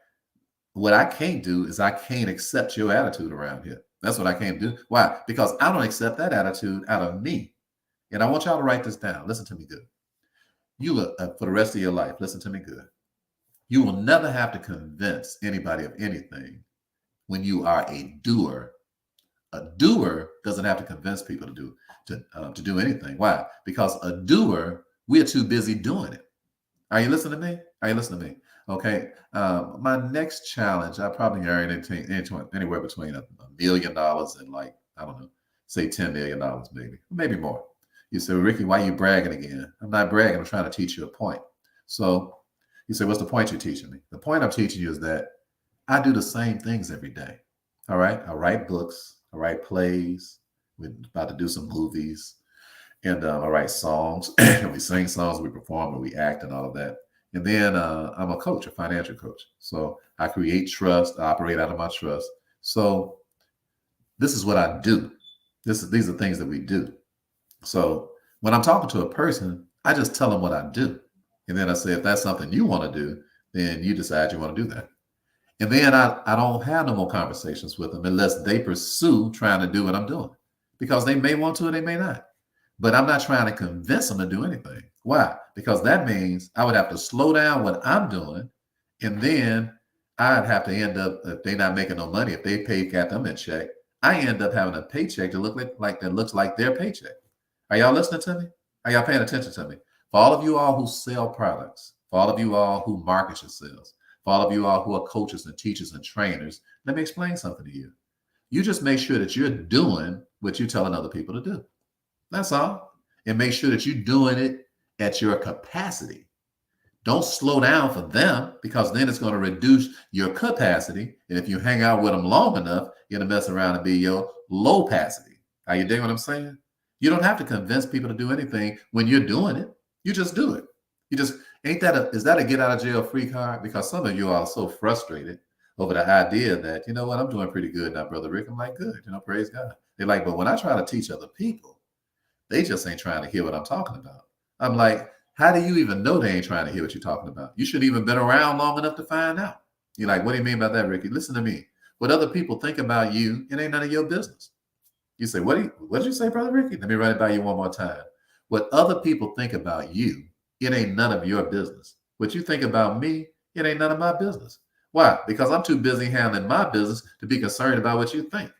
S1: what I can't do is I can't accept your attitude around here. That's what I can't do. Why? Because I don't accept that attitude out of me. And I want y'all to write this down. Listen to me good. You will, for the rest of your life, listen to me good. You will never have to convince anybody of anything when you are a doer. A doer doesn't have to convince people to do anything. Why? Because a doer, we are too busy doing it. Are you listening to me? Are you listening to me? Okay. My next challenge, I probably earn anywhere between $1 million and I don't know, say $10 million, maybe more. You say, Ricky, why are you bragging again? I'm not bragging. I'm trying to teach you a point. So you say, what's the point you're teaching me? The point I'm teaching you is that I do the same things every day. All right. I write books. I write plays. We're about to do some movies. And I write songs. And we sing songs, we perform, and we act and all of that. And then I'm a coach, a financial coach. So I create trust. I operate out of my trust. So this is what I do. These are things that we do. So when I'm talking to a person, I just tell them what I do. And then I say, if that's something you want to do, then you decide you want to do that. And then I don't have no more conversations with them unless they pursue trying to do what I'm doing, because they may want to or they may not. But I'm not trying to convince them to do anything. Why? Because that means I would have to slow down what I'm doing. And then I'd have to end up, if they're not making no money, if they got them a check, I end up having a paycheck to look like that looks like their paycheck. Are y'all listening to me? Are y'all paying attention to me? For all of you all who sell products, for all of you all who market yourselves, for all of you all who are coaches and teachers and trainers, let me explain something to you. You just make sure that you're doing what you're telling other people to do. That's all. And make sure that you're doing it at your capacity. Don't slow down for them, because then it's going to reduce your capacity. And if you hang out with them long enough, you're going to mess around and be your low capacity. Are you digging what I'm saying? You don't have to convince people to do anything when you're doing it. You just do it. You just, is that a get out of jail free card? Because some of you are so frustrated over the idea that, you know what, I'm doing pretty good now, Brother Rick. I'm like, good, praise God. They're like, but when I try to teach other people, they just ain't trying to hear what I'm talking about. I'm like, how do you even know they ain't trying to hear what you're talking about? You should even been around long enough to find out. You're like, what do you mean by that, Ricky? Listen to me. What other people think about you, it ain't none of your business. You say, what did you say, Brother Ricky? Let me run it by you one more time. What other people think about you, it ain't none of your business. What you think about me, it ain't none of my business. Why? Because I'm too busy handling my business to be concerned about what you think.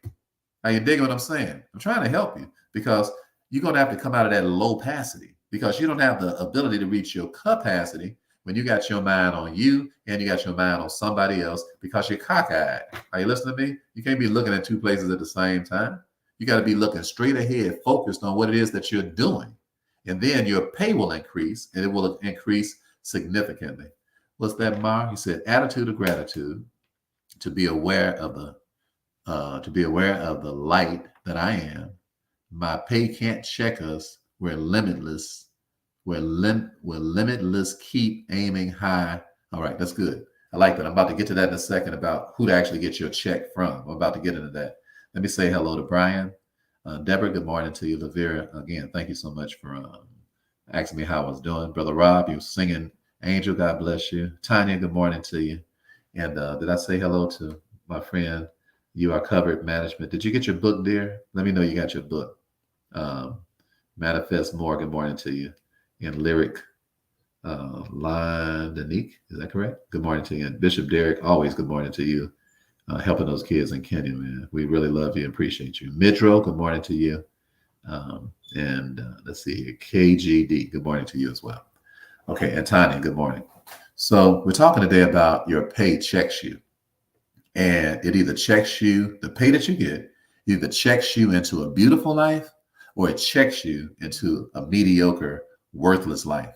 S1: Are you digging what I'm saying? I'm trying to help you because you're going to have to come out of that low capacity because you don't have the ability to reach your capacity when you got your mind on you and you got your mind on somebody else because you're cockeyed. Are you listening to me? You can't be looking at two places at the same time. You got to be looking straight ahead, focused on what it is that you're doing. And then your pay will increase and it will increase significantly. What's that, Mar? He said, attitude of gratitude, to be aware of the light that I am. My pay can't check us. We're limitless. We're limitless. Keep aiming high. All right, that's good. I like that. I'm about to get to that in a second about who to actually get your check from. I'm about to get into that. Let me say hello to Brian. Deborah, good morning to you. Lavera, again, thank you so much for asking me how I was doing. Brother Rob, you were singing Angel, God bless you. Tanya, good morning to you. And did I say hello to my friend? You Are Covered Management. Did you get your book, dear? Let me know you got your book. Manifest More, good morning to you. And Lyric Danique, is that correct? Good morning to you. And Bishop Derek, always good morning to you. Helping those kids in Kenya, man. We really love you and appreciate you. Midro, good morning to you. Let's see here. KGD, good morning to you as well. Okay, and Tanya, good morning. So we're talking today about your pay checks you. And it either checks you, the pay that you get, either checks you into a beautiful life or it checks you into a mediocre, worthless life.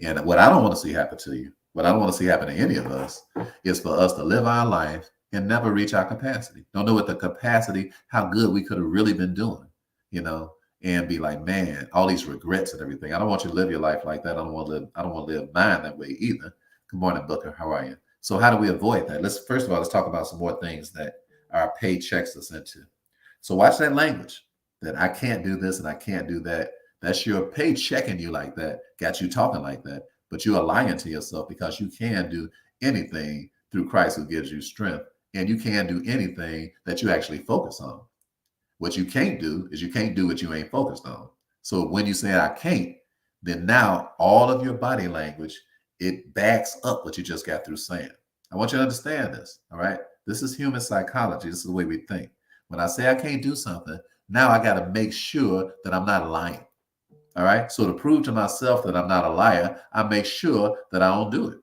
S1: And what I don't want to see happen to you, what I don't want to see happen to any of us, is for us to live our life and never reach our capacity. Don't know what the capacity, how good we could have really been doing, and be like, man, all these regrets and everything. I don't want you to live your life like that. I don't want to live mine that way either. Good morning, Booker. How are you? So how do we avoid that? First of all, let's talk about some more things that our pay checks us into. So watch that language that I can't do this and I can't do that. That's your pay checking you like that, got you talking like that, but you are lying to yourself because you can do anything through Christ who gives you strength. And you can do anything that you actually focus on. What you can't do is you can't do what you ain't focused on. So when you say I can't, then now all of your body language, it backs up what you just got through saying. I want you to understand this, all right? This is human psychology. This is the way we think. When I say I can't do something, now I got to make sure that I'm not lying, all right? So to prove to myself that I'm not a liar, I make sure that I don't do it.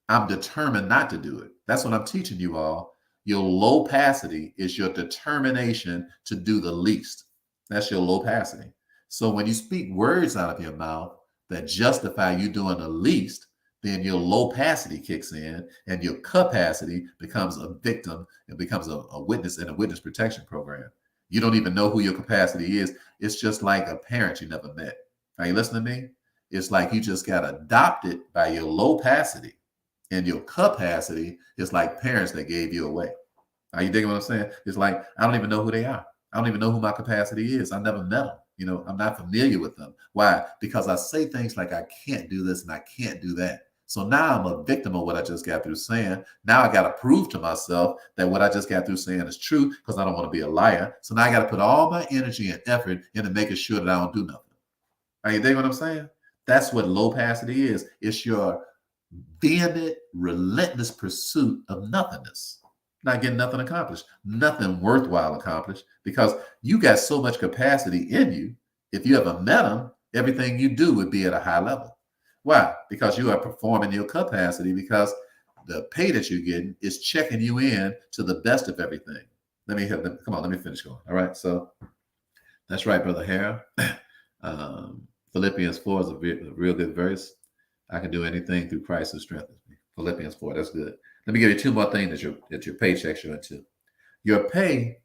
S1: I'm determined not to do it. That's what I'm teaching you all. Your low capacity is your determination to do the least. That's your low capacity. So when you speak words out of your mouth that justify you doing the least, then your low capacity kicks in and your capacity becomes a victim and becomes a witness in a witness protection program. You don't even know who your capacity is. It's just like a parent you never met. Are you listening to me? It's like you just got adopted by your low capacity. And your capacity is like parents that gave you away. Are you digging what I'm saying? It's like, I don't even know who they are. I don't even know who my capacity is. I never met them. I'm not familiar with them. Why? Because I say things like, I can't do this and I can't do that. So now I'm a victim of what I just got through saying. Now I got to prove to myself that what I just got through saying is true because I don't want to be a liar. So now I got to put all my energy and effort into making sure that I don't do nothing. Are you digging what I'm saying? That's what low capacity is. It's your vehement, relentless pursuit of nothingness, not getting nothing accomplished, nothing worthwhile accomplished, because you got so much capacity in you. If you ever met them, everything you do would be at a high level. Why? Because you are performing your capacity, because the pay that you're getting is checking you in to the best of everything. Let me finish going. All right. So that's right, Brother Hare. Philippians 4 is a real good verse. I can do anything through Christ who strengthens me. Philippians 4, that's good. Let me give you two more things that your pay checks you into. Your pay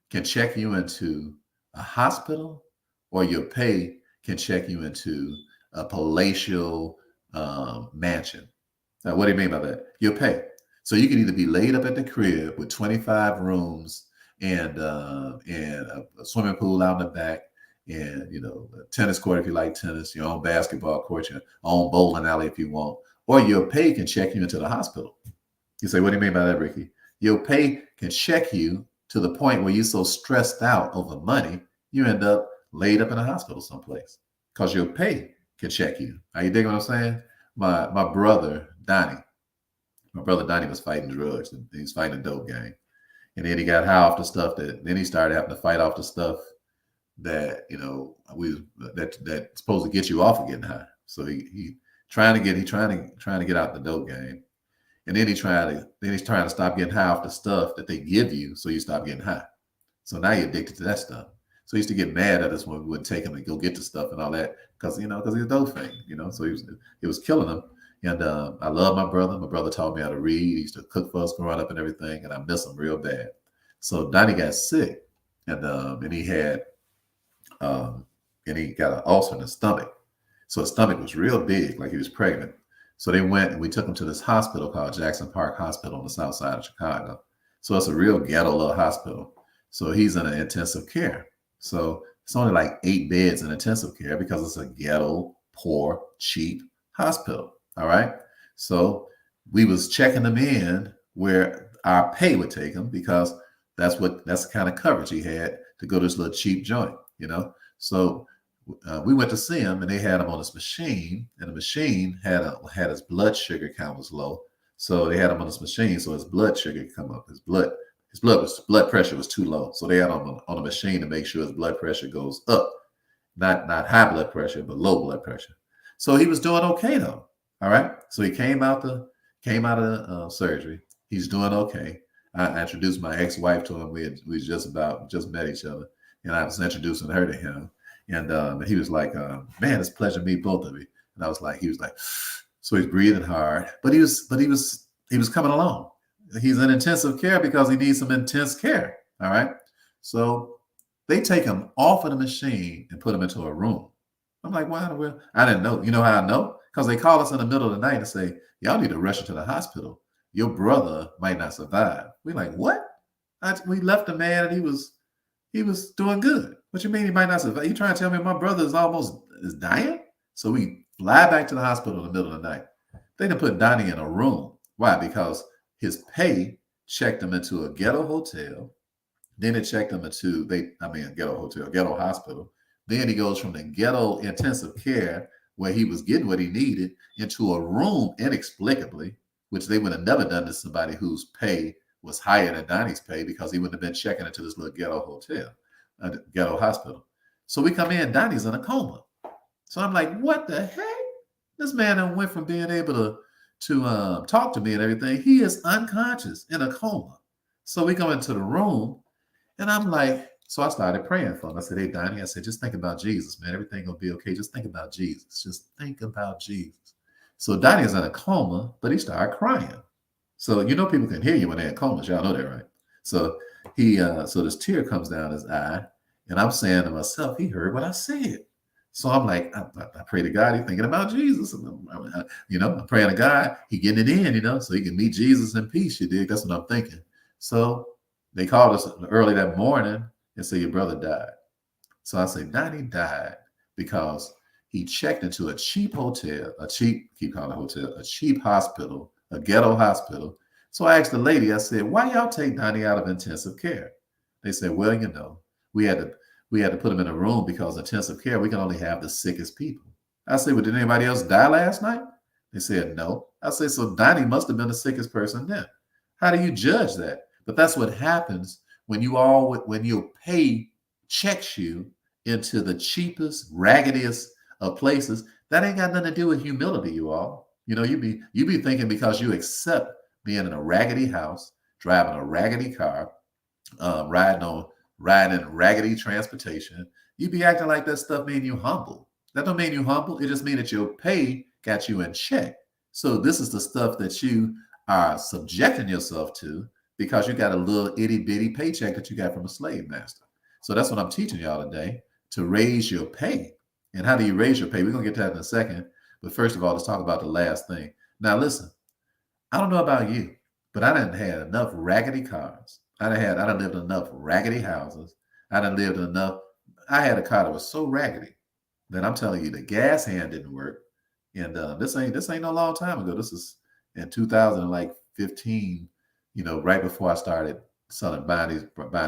S1: can check you into a hospital, or your pay can check you into a palatial mansion. Now, what do you mean by that? Your pay. So you can either be laid up at the crib with 25 rooms and a swimming pool out in the back, and a tennis court if you like tennis, your own basketball court, your own bowling alley if you want, or your pay can check you into the hospital. You say, what do you mean by that, Ricky? Your pay can check you to the point where you're so stressed out over money, you end up laid up in a hospital someplace because your pay can check you. Are you digging what I'm saying? My brother Donnie, was fighting drugs, and he's fighting a dope gang, and then he got high off the stuff then he started having to fight off the stuff that that's supposed to get you off of getting high. So he trying to get out the dope game. And then he's trying to stop getting high off the stuff that they give you, so you stop getting high. So now you're addicted to that stuff. So he used to get mad at us when we wouldn't take him and go get the stuff and all that, because he's a dope thing, So it was killing him. And I love my brother. My brother taught me how to read. He used to cook for us growing up and everything, and I miss him real bad. So Donnie got sick, and he had and he got an ulcer in his stomach. So his stomach was real big, like he was pregnant. So they went and we took him to this hospital called Jackson Park Hospital on the south side of Chicago. So it's a real ghetto little hospital. So he's in an intensive care. So it's only like 8 beds in intensive care because it's a ghetto, poor, cheap hospital. All right. So we was checking him in where our pay would take him, because that's the kind of coverage he had to go to this little cheap joint, So we went to see him, and they had him on this machine, and the machine had his blood sugar count was low. So they had him on this machine, so his blood sugar could come up. His blood pressure was too low. So they had him on a machine to make sure his blood pressure goes up, not high blood pressure, but low blood pressure. So he was doing okay though. All right. So he came out of the surgery. He's doing okay. I introduced my ex-wife to him. We just met each other, and I was introducing her to him. And he was like, man, it's a pleasure to meet both of you. And he was like, so he's breathing hard, but he was coming along. He's in intensive care because he needs some intense care. All right. So they take him off of the machine and put him into a room. I'm like, why in the world? I didn't know. You know how I know? Because they call us in the middle of the night and say, y'all need to rush him to the hospital. Your brother might not survive. We're like, what? We left the man, and he was doing good. What you mean he might not survive? You trying to tell me my brother is dying? So we fly back to the hospital in the middle of the night. They done put Donnie in a room. Why? Because his pay checked him into a ghetto hotel. Then it checked him into a ghetto hotel, ghetto hospital. Then he goes from the ghetto intensive care, where he was getting what he needed, into a room inexplicably, which they would have never done to somebody whose pay was higher than Donnie's pay, because he wouldn't have been checking into this little ghetto hotel, ghetto hospital. So we come in, Donnie's in a coma. So I'm like, what the heck? This man went from being able to talk to me and everything. He is unconscious in a coma. So we come into the room, and I'm like, so I started praying for him. I said, hey, Donnie, I said, just think about Jesus, man. Everything gonna be okay. Just think about Jesus. Just think about Jesus. So Donnie is in a coma, but he started crying. So people can hear you when they're in comas. Y'all know that, right? So so this tear comes down his eye, and I'm saying to myself, he heard what I said. So I'm like, I pray to God, he's thinking about Jesus. And I'm praying to God, he getting it in, so he can meet Jesus in peace. You dig? That's what I'm thinking. So they called us early that morning and said, your brother died. So I say, Donnie died because he checked into a cheap hotel, a cheap hospital, a ghetto hospital. So I asked the lady, I said, why y'all take Donnie out of intensive care? They said, well, we had to put him in a room because intensive care, we can only have the sickest people. I said, well, did anybody else die last night? They said, no. I said, so Donnie must have been the sickest person then. How do you judge that? But that's what happens when your pay checks you into the cheapest, raggediest of places. That ain't got nothing to do with humility, you all. You be thinking because you accept being in a raggedy house, driving a raggedy car, riding in raggedy transportation, you be acting like that stuff mean you humble. That don't mean you humble. It just means that your pay got you in check. So this is the stuff that you are subjecting yourself to because you got a little itty bitty paycheck that you got from a slave master. So that's what I'm teaching y'all today, to raise your pay. And how do you raise your pay? We're going to get to that in a second. But first of all, let's talk about the last thing. Now, listen, I don't know about you, but I done had enough raggedy cars. I done lived in enough raggedy houses. I done lived in enough I had a car that was so raggedy that I'm telling you, the gas hand didn't work. And this ain't no long time ago. This is in 2015. Right before I started selling buying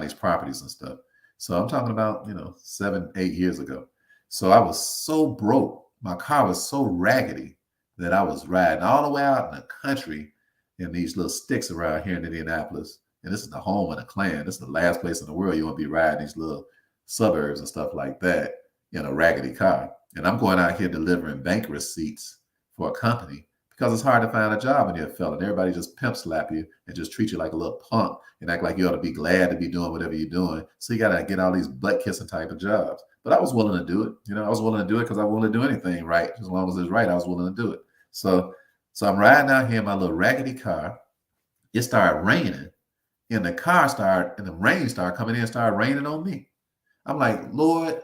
S1: these properties and stuff. So I'm talking about 7, 8 years ago. So I was so broke. My car was so raggedy that I was riding all the way out in the country in these little sticks around here in Indianapolis. And this is the home of the Klan. This is the last place in the world you want to be riding these little suburbs and stuff like that in a raggedy car. And I'm going out here delivering bank receipts for a company because it's hard to find a job when you're a felon. Everybody just pimp slap you and just treat you like a little punk and act like you ought to be glad to be doing whatever you're doing. So you got to get all these butt kissing type of jobs. But I was willing to do it. I was willing to do it because I wanted to do anything right. As long as it's right, I was willing to do it. So I'm riding out here in my little raggedy car. It started raining and the rain started coming in and started raining on me. I'm like, Lord,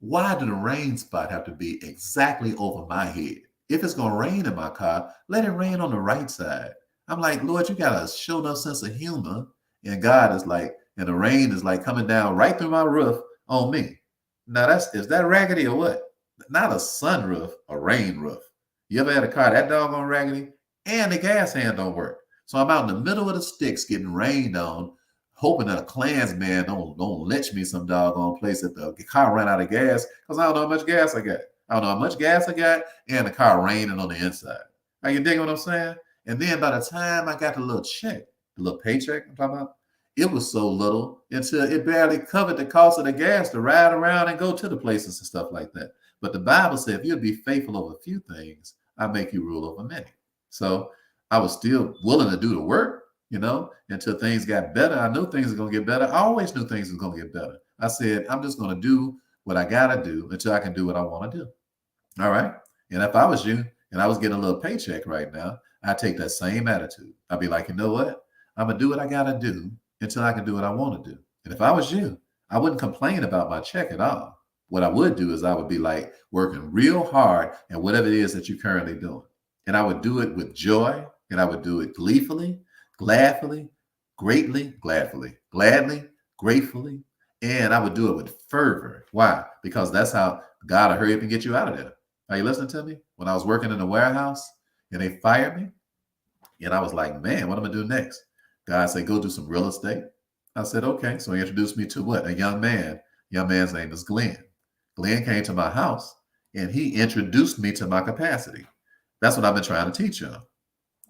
S1: why do the rain spot have to be exactly over my head? If it's going to rain in my car, let it rain on the right side. I'm like, Lord, you got to show no sense of humor. And God is like, and the rain is like coming down right through my roof on me. Now, is that raggedy or what? Not a sunroof, a rain roof. You ever had a car that doggone raggedy? And the gas hand don't work. So I'm out in the middle of the sticks getting rained on, hoping that a Klansman don't lynch me some doggone place if the car ran out of gas, because I don't know how much gas I got. I don't know how much gas I got, and the car raining on the inside. Are you digging what I'm saying? And then by the time I got the little check, the little paycheck I'm talking about, it was so little until it barely covered the cost of the gas to ride around and go to the places and stuff like that. But the Bible said, if you'll be faithful over a few things, I make you rule over many. So I was still willing to do the work, until things got better. I knew things were going to get better. I always knew things were going to get better. I said, I'm just going to do what I got to do until I can do what I want to do. All right. And if I was you and I was getting a little paycheck right now, I'd take that same attitude. I'd be like, you know what? I'm going to do what I got to do until I can do what I want to do. And if I was you, I wouldn't complain about my check at all. What I would do is I would be like working real hard at whatever it is that you're currently doing. And I would do it with joy, and I would do it gleefully, gladly, gratefully, and I would do it with fervor. Why? Because that's how God will hurry up and get you out of there. Are you listening to me? When I was working in the warehouse and they fired me, and I was like, man, what am I gonna do next? God said, go do some real estate. I said, okay. So he introduced me to what? A young man. Young man's name is Glenn. Glenn came to my house and he introduced me to my capacity. That's what I've been trying to teach y'all.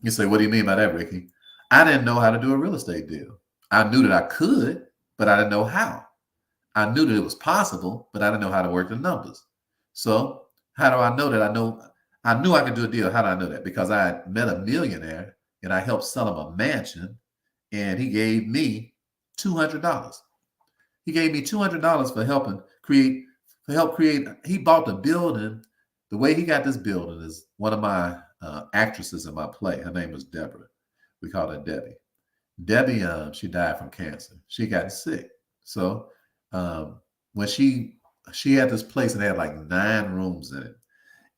S1: You say, what do you mean by that, Ricky? I didn't know how to do a real estate deal. I knew that I could, but I didn't know how. I knew that it was possible, but I didn't know how to work the numbers. So how do I know that I knew I could do a deal? How do I know that? Because I had met a millionaire and I helped sell him a mansion and he gave me $200. He gave me $200 for help create. He bought the building. The way he got this building is one of my actresses in my play. Her name was Deborah. We called her Debbie. Debbie, she died from cancer. She got sick. So when she had this place and it had like 9 rooms in it.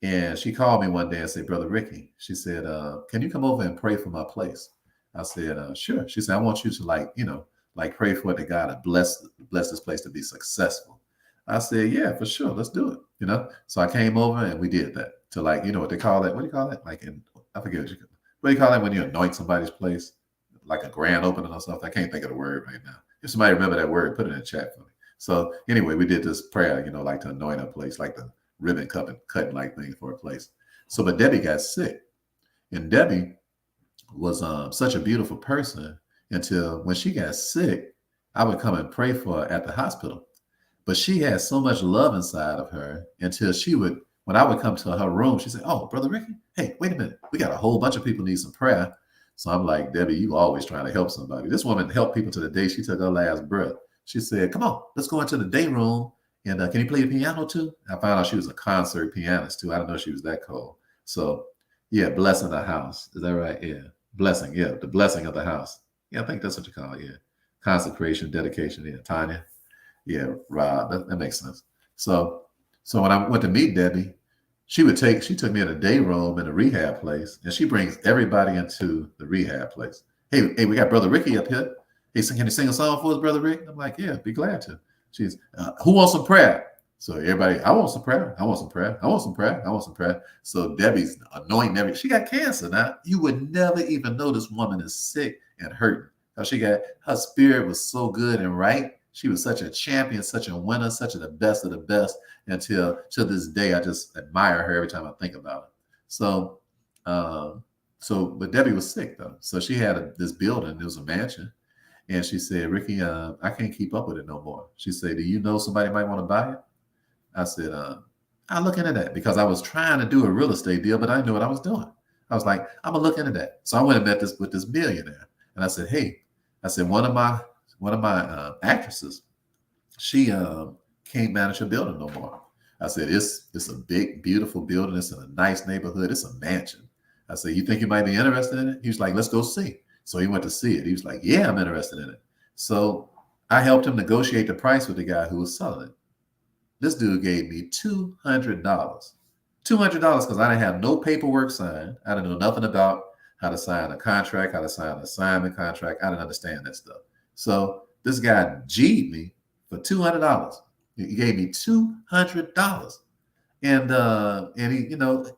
S1: And she called me one day and said, Brother Ricky, she said, can you come over and pray for my place? I said, sure. She said, I want you to pray for it that God to bless this place to be successful. I said, yeah, for sure. Let's do it. So I came over and we did that to what they call that? What do you call that? I forget what do you call that when you anoint somebody's place? Like a grand opening or something. I can't think of the word right now. If somebody remember that word, put it in the chat for me. So anyway, we did this prayer, like to anoint a place, like the ribbon cutting like thing for a place. So, but Debbie got sick. And Debbie was such a beautiful person until when she got sick, I would come and pray for her at the hospital. But she had so much love inside of her until when I would come to her room, she said, oh, Brother Ricky, hey, wait a minute. We got a whole bunch of people need some prayer. So I'm like, Debbie, you always trying to help somebody. This woman helped people to the day she took her last breath. She said, come on, let's go into the day room. And can you play the piano too? I found out she was a concert pianist too. I didn't know she was that cool. So yeah, blessing the house. Is that right? Yeah. Blessing. Yeah. The blessing of the house. Yeah. I think that's what you call it. Yeah. Consecration, dedication. Yeah. Tanya. Yeah. Rob. That makes sense. So when I went to meet Debbie, she took me in a day room in a rehab place and she brings everybody into the rehab place. Hey, we got Brother Ricky up here. Hey, can you sing a song for us, Brother Rick? I'm like, yeah, be glad to. She's, who wants some prayer? So everybody, I want some prayer. I want some prayer. I want some prayer. I want some prayer. So Debbie's anointing every. She got cancer now. You would never even know this woman is sick and hurting. She got, her spirit was so good and right. She was such a champion, such a winner, such a the best of the best. Until to this day, I just admire her every time I think about it. So, but Debbie was sick though. So she had this building. It was a mansion. And she said, Ricky, I can't keep up with it no more. She said, do you know somebody might want to buy it? I said, I'll look into that, because I was trying to do a real estate deal, but I didn't know what I was doing. I was like, I'm gonna look into that. So I went and met with this millionaire, and I said, hey, I said, one of my actresses, she can't manage her building no more. I said, it's a big, beautiful building. It's in a nice neighborhood. It's a mansion. I said, you think you might be interested in it? He was like, let's go see. So he went to see it. He was like, yeah, I'm interested in it. So I helped him negotiate the price with the guy who was selling it. This dude gave me $200. $200 because I didn't have no paperwork signed. I didn't know nothing about how to sign a contract, how to sign an assignment contract. I didn't understand that stuff. So this guy G'd me for $200. He gave me $200. And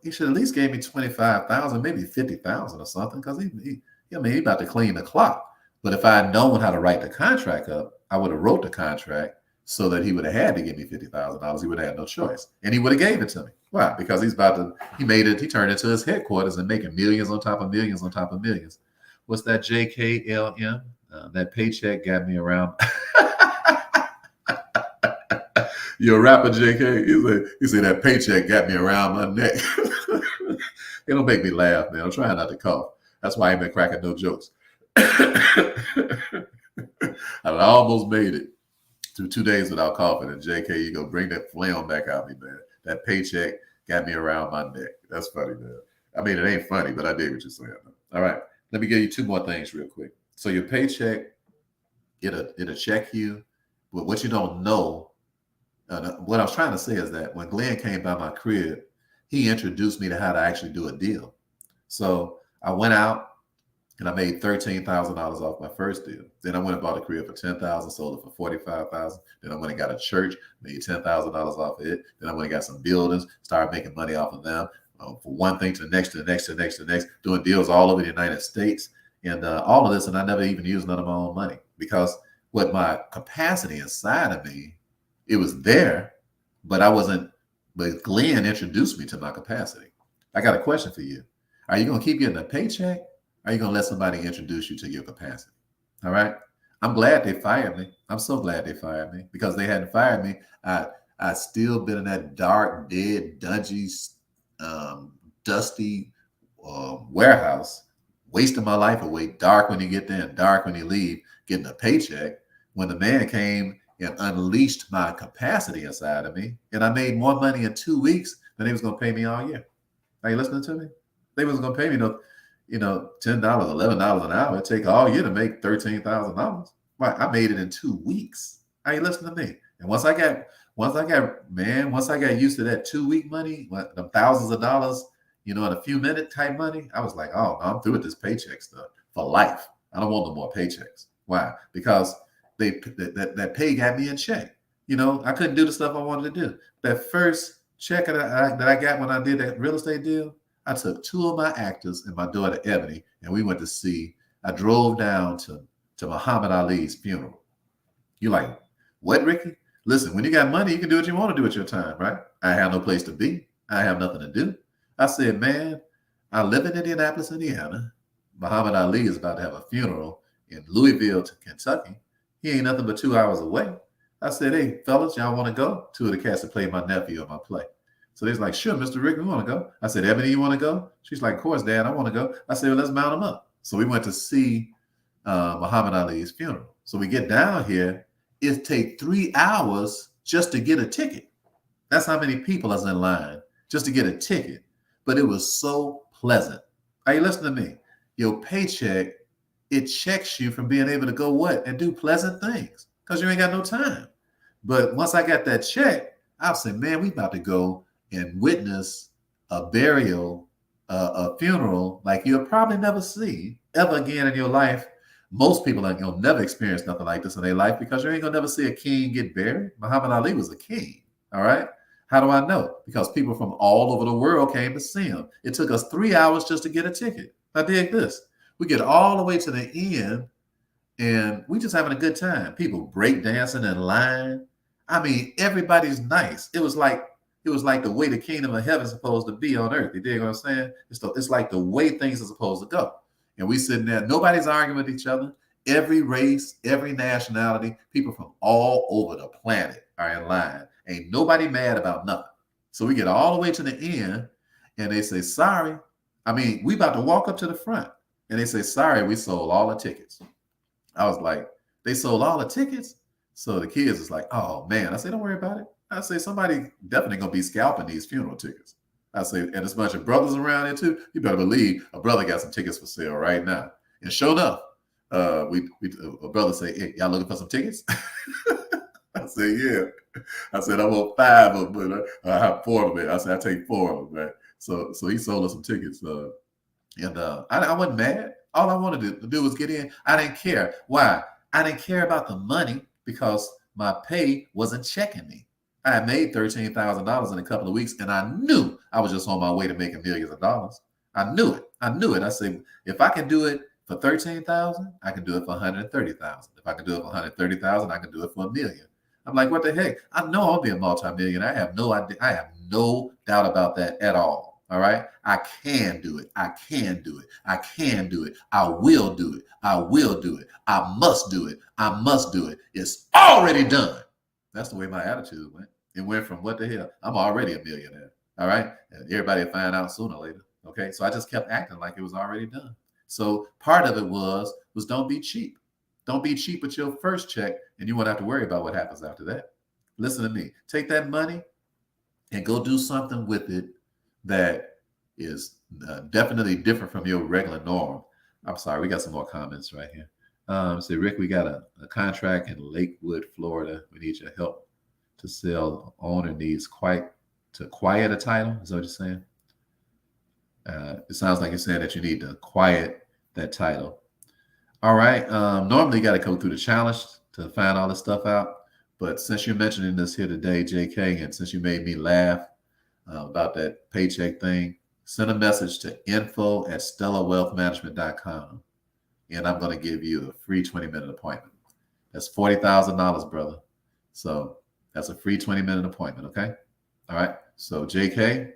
S1: he should at least gave me 25,000, maybe 50,000 or something, because he about to clean the clock. But if I had known how to write the contract up, I would have wrote the contract so that he would have had to give me $50,000. He would have had no choice, and he would have gave it to me. Why? Because he turned into his headquarters and making millions on top of millions on top of millions. What's that? JKLM? That paycheck got me around. You're a rapper, JK. He said that paycheck got me around my neck. It don't make me laugh, man. I'm trying not to cough. That's why I ain't been cracking no jokes. I almost made it through 2 days without coughing. And JK, you go bring that phlegm back out of me, man. That paycheck got me around my neck. That's funny, man. I mean, it ain't funny, but I dig what you're saying. All right. Let me give you two more things real quick. So your paycheck, it'll check you. But what you don't know, what I was trying to say is that when Glenn came by my crib, he introduced me to how to actually do a deal. So I went out and I made $13,000 off my first deal. Then I went and bought a crib for $10,000, sold it for $45,000. Then I went and got a church, made $10,000 off of it. Then I went and got some buildings, started making money off of them. For one thing to the next, to the next, to the next, to the next, doing deals all over the United States. And all of this, and I never even used none of my own money, because what my capacity inside of me, it was there, but but Glenn introduced me to my capacity. I got a question for you. Are you going to keep getting a paycheck? Or are you going to let somebody introduce you to your capacity? All right. I'm glad they fired me. I'm so glad they fired me, because they hadn't fired me, I still been in that dark, dead, dungy, dusty warehouse, wasting my life away. Dark when you get there and dark when you leave, getting a paycheck. When the man came and unleashed my capacity inside of me, and I made more money in 2 weeks than they was going to pay me all year. Are you listening to me? They was going to pay me $10, $11 an hour. It'd take all year to make $13,000. I made it in 2 weeks. Are you listening to me? And once I got used to that 2 week money, the thousands of dollars, in a few minute type money, I was like, oh, no, I'm through with this paycheck stuff for life. I don't want no more paychecks. Why? Because that pay got me in check. I couldn't do the stuff I wanted to do. That first check that I got when I did that real estate deal, I took two of my actors and my daughter Ebony, and we went to see. I drove down to Muhammad Ali's funeral. You're like, what, Ricky? Listen, when you got money, you can do what you want to do with your time, right? I have no place to be. I have nothing to do. I said, man, I live in Indianapolis, Indiana. Muhammad Ali is about to have a funeral in Louisville, Kentucky. He ain't nothing but 2 hours away. I said, hey, fellas, y'all want to go? Two of the cats that played my nephew on my play. So they's like, sure, Mr. Rick, we want to go. I said, Ebony, you want to go? She's like, of course, Dad, I want to go. I said, well, let's mount him up. So we went to see Muhammad Ali's funeral. So we get down here. It takes 3 hours just to get a ticket. That's how many people is in line just to get a ticket. But it was so pleasant. Are you listening to me? Your paycheck, it checks you from being able to go and do pleasant things, because you ain't got no time. But once I got that check, I said, man, we about to go and witness a burial, a funeral like you'll probably never see ever again in your life. Most people ain't gonna never experience nothing like this in their life because you ain't gonna never see a king get buried. Muhammad Ali was a king. All right. How do I know? Because people from all over the world came to see him. It took us 3 hours just to get a ticket. I dig this. We get all the way to the end and we just having a good time. People break dancing in line. I mean, everybody's nice. It was like the way the kingdom of heaven is supposed to be on earth. You dig what I'm saying? It's like the way things are supposed to go. And we sitting there, nobody's arguing with each other. Every race, every nationality, people from all over the planet are in line. Ain't nobody mad about nothing. So we get all the way to the end and they say, sorry. I mean, we about to walk up to the front and they say, sorry, we sold all the tickets. I was like, they sold all the tickets? So the kids is like, oh man. I say, don't worry about it. I say, somebody definitely gonna be scalping these funeral tickets. I say, and there's a bunch of brothers around here too. You better believe a brother got some tickets for sale right now. And sure enough, a brother say, hey, y'all looking for some tickets? I said, yeah. I said, I want 5 of them, but I have 4 of them. I said, I take 4 of them, right? So he sold us some tickets. And I wasn't mad. All I wanted to do was get in. I didn't care. Why? I didn't care about the money because my pay wasn't checking me. I had made $13,000 in a couple of weeks, and I knew I was just on my way to making millions of dollars. I knew it. I said, if I can do it for $13,000, I can do it for $130,000. If I can do it for $130,000, I can do it for $1 million. I'm like, what the heck? I know I'll be a multimillionaire. I have no idea. I have no doubt about that at all. All right. I can do it. I can do it. I can do it. I will do it. I will do it. I must do it. I must do it. It's already done. That's the way my attitude went. It went from what the hell? I'm already a millionaire. All right. And everybody will find out sooner or later. Okay. So I just kept acting like it was already done. So part of it was don't be cheap. Don't be cheap with your first check and you won't have to worry about what happens after that. Listen to me. Take that money and go do something with it that is definitely different from your regular norm. I'm sorry, we got some more comments right here. Say, Rick, we got a contract in Lakewood, Florida. We need your help to sell. Owner needs to quiet a title. Is that what you're saying? It sounds like you're saying that you need to quiet that title. All right. Normally, you got to go through the challenge to find all this stuff out. But since you're mentioning this here today, JK, and since you made me laugh about that paycheck thing, send a message to info@stellawealthmanagement.com. And I'm going to give you a free 20-minute appointment. That's $40,000, brother. So that's a free 20-minute appointment. Okay. All right. So JK,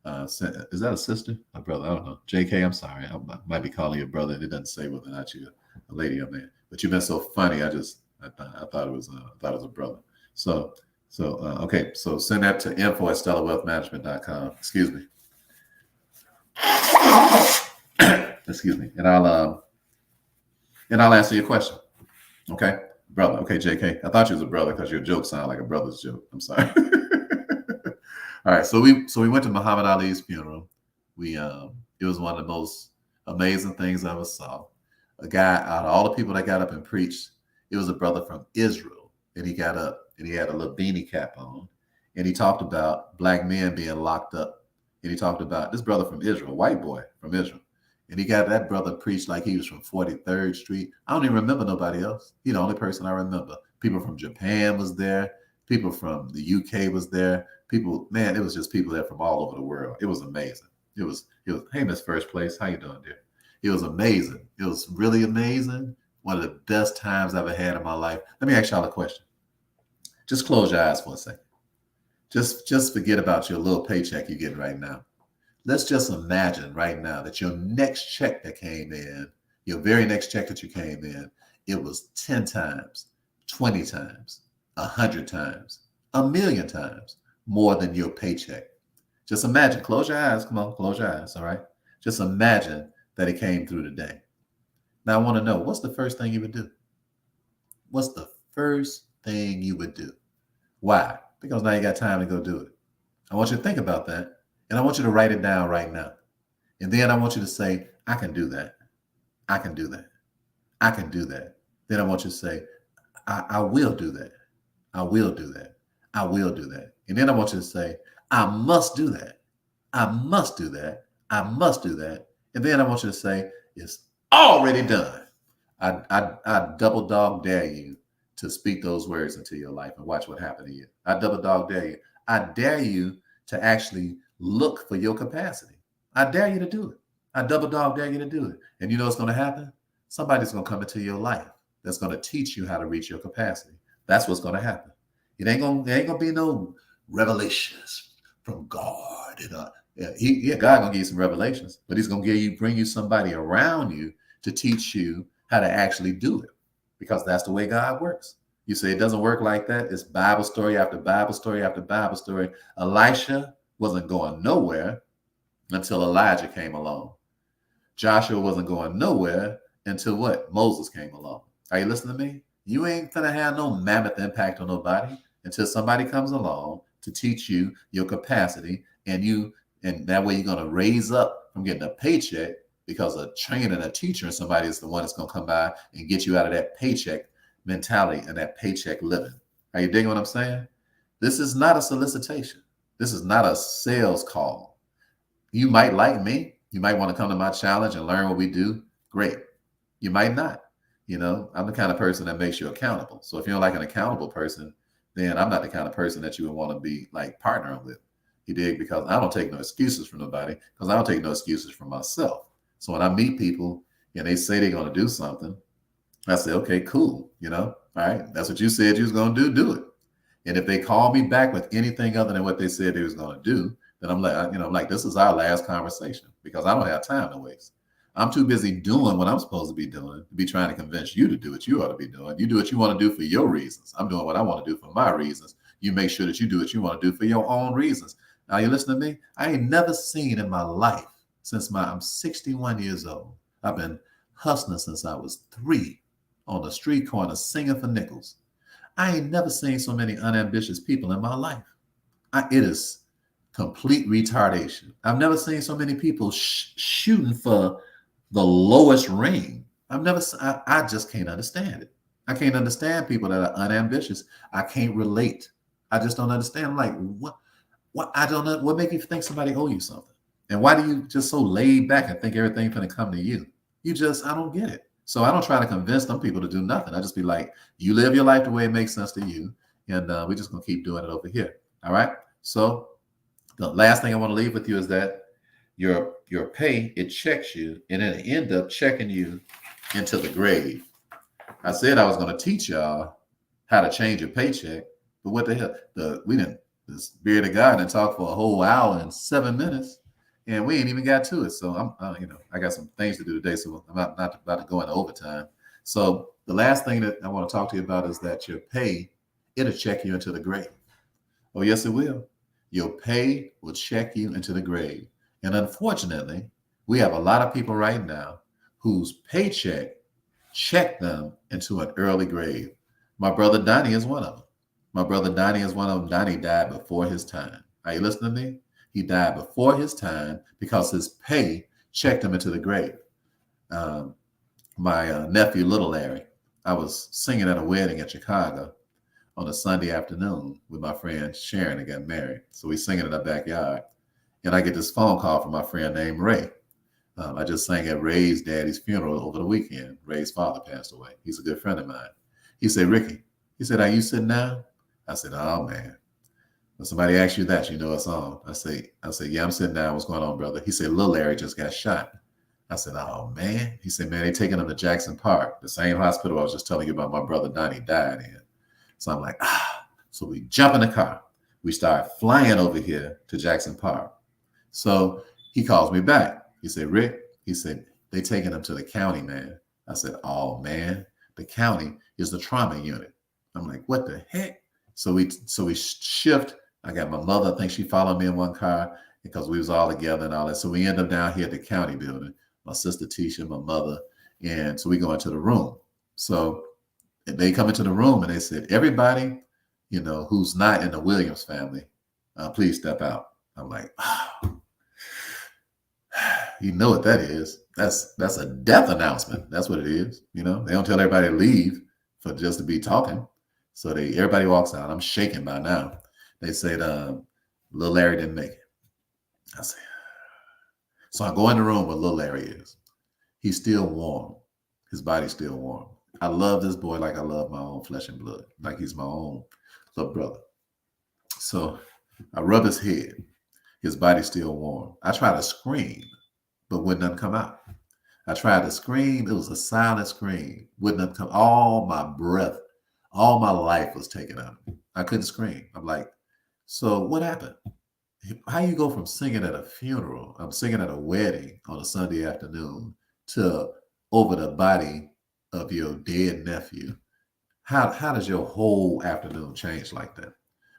S1: is that a sister? A brother? I don't know. JK, I'm sorry. I might be calling you a brother. It doesn't say whether or not you're a lady or man. But you've been so funny. I thought it was a brother. So okay. So send that to info@stellawealthmanagement.com. Excuse me. Excuse me. And I'll answer your question. Okay, brother. Okay, JK. I thought you was a brother because your joke sounded like a brother's joke. I'm sorry. All right. So we went to Muhammad Ali's funeral. It was one of the most amazing things I ever saw. A guy, out of all the people that got up and preached, it was a brother from Israel. And he got up and he had a little beanie cap on. And he talked about black men being locked up. And he talked about this brother from Israel, white boy from Israel. And he got that brother preached like he was from 43rd Street. I don't even remember nobody else. He's the only person I remember. People from Japan was there. People from the UK was there. People, man, it was just people there from all over the world. It was amazing. It was, hey, Miss First Place, how you doing, dear? It was amazing. It was really amazing. One of the best times I've ever had in my life. Let me ask y'all a question. Just close your eyes for a second. Just forget about your little paycheck you're getting right now. Let's just imagine right now that your next check that came in, your very next check that you came in, it was 10 times, 20 times, 100 times, 1,000,000 times more than your paycheck. Just imagine, close your eyes. Come on, close your eyes. All right. Just imagine that it came through today. Now I want to know, what's the first thing you would do? What's the first thing you would do? Why? Because now you got time to go do it. I want you to think about that. And I want you to write it down right now. And then I want you to say, I can do that. I can do that. I can do that. Then I want you to say, I will do that. I will do that. I will do that. And then I want you to say, I must do that. I must do that. I must do that. And then I want you to say, it's already done. I double dog dare you to speak those words into your life and watch what happens to you. I double dog dare you. I dare you to actually look for your capacity. I dare you to do it. I double dog dare you to do it. And you know what's going to happen? Somebody's going to come into your life that's going to teach you how to reach your capacity. That's what's going to happen. There ain't gonna be no revelations from God. God gonna give you some revelations, but He's gonna bring you somebody around you to teach you how to actually do it, because that's the way God works. You say it doesn't work like that. It's Bible story after Bible story after Bible story. Elisha wasn't going nowhere until Elijah came along. Joshua wasn't going nowhere until what? Moses came along. Are you listening to me? You ain't gonna have no mammoth impact on nobody until somebody comes along to teach you your capacity, and that way you're gonna raise up from getting a paycheck, because a trainer and a teacher and somebody is the one that's gonna come by and get you out of that paycheck mentality and that paycheck living. Are you digging what I'm saying? This is not a solicitation. This is not a sales call. You might like me. You might want to come to my challenge and learn what we do. Great. You might not. I'm the kind of person that makes you accountable. So if you don't like an accountable person, then I'm not the kind of person that you would want to be like partnering with. You dig? Because I don't take no excuses from nobody, because I don't take no excuses from myself. So when I meet people and they say they're going to do something, I say, okay, cool. All right, that's what you said you was going to do it. And if they call me back with anything other than what they said they was going to do, then I'm like, this is our last conversation, because I don't have time to waste. I'm too busy doing what I'm supposed to be doing to be trying to convince you to do what you ought to be doing. You do what you want to do for your reasons. I'm doing what I want to do for my reasons. You make sure that you do what you want to do for your own reasons. Now, you listen to me? I ain't never seen in my life I'm 61 years old. I've been hustling since I was 3 on the street corner singing for nickels. I ain't never seen so many unambitious people in my life. It is complete retardation. I've never seen so many people shooting for the lowest ring. I just can't understand it. I can't understand people that are unambitious. I can't relate. I just don't understand. I'm like, what? I don't know. What makes you think somebody owe you something? And why do you just so laid back and think everything's going to come to you? I don't get it. So I don't try to convince them people to do nothing. I just be like, you live your life the way it makes sense to you. And we're just going to keep doing it over here. All right. So the last thing I want to leave with you is that your pay, it checks you, and it'll end up checking you into the grave. I said I was going to teach y'all how to change your paycheck, but what the hell? The Spirit of God didn't talk for a whole hour and 7 minutes, and we ain't even got to it. So I got some things to do today, so I'm not about to go into overtime. So the last thing that I want to talk to you about is that your pay, it'll check you into the grave. Oh, yes, it will. Your pay will check you into the grave. And unfortunately, we have a lot of people right now whose paycheck checked them into an early grave. My brother Donnie is one of them. Donnie died before his time. Are you listening to me? He died before his time because his pay checked him into the grave. My nephew, Little Larry, I was singing at a wedding in Chicago on a Sunday afternoon with my friend Sharon, that got married. So we singing in our backyard. And I get this phone call from my friend named Ray. I just sang at Ray's daddy's funeral over the weekend. Ray's father passed away. He's a good friend of mine. He said, Ricky, he said, are you sitting down? I said, oh, man. When somebody asks you that, you know it's on. I say, yeah, I'm sitting down. What's going on, brother? He said, Lil Larry just got shot. I said, oh, man. He said, man, they taking him to Jackson Park, the same hospital I was just telling you about my brother Donnie died in. So I'm like, So we jump in the car. We start flying over here to Jackson Park. So he calls me back. He said, Rick, he said, they taking him to the county, man. I said, oh, man, the county is the trauma unit. I'm like, what the heck? So we shift. I got my mother, I think she followed me in one car because we was all together and all that. So we end up down here at the county building, my sister Tisha, my mother. And so we go into the room. So they come into the room and they said, everybody, who's not in the Williams family, please step out. I'm like, you know what that is? That's a death announcement. That's what it is. They don't tell everybody to leave for just to be talking. So everybody walks out. I'm shaking by now. They said, Lil Larry didn't make it. I said, so I go in the room where Lil Larry is. He's still warm. His body's still warm. I love this boy like I love my own flesh and blood, like he's my own little brother. So I rub his head. His body's still warm. I try to scream, but wouldn't nothing come out. I tried to scream. It was a silent scream. Wouldn't nothing come. All my breath, all my life was taken out of me. I couldn't scream. I'm like, so what happened? How you go from singing at a funeral, I'm singing at a wedding on a Sunday afternoon, to over the body of your dead nephew? How does your whole afternoon change like that?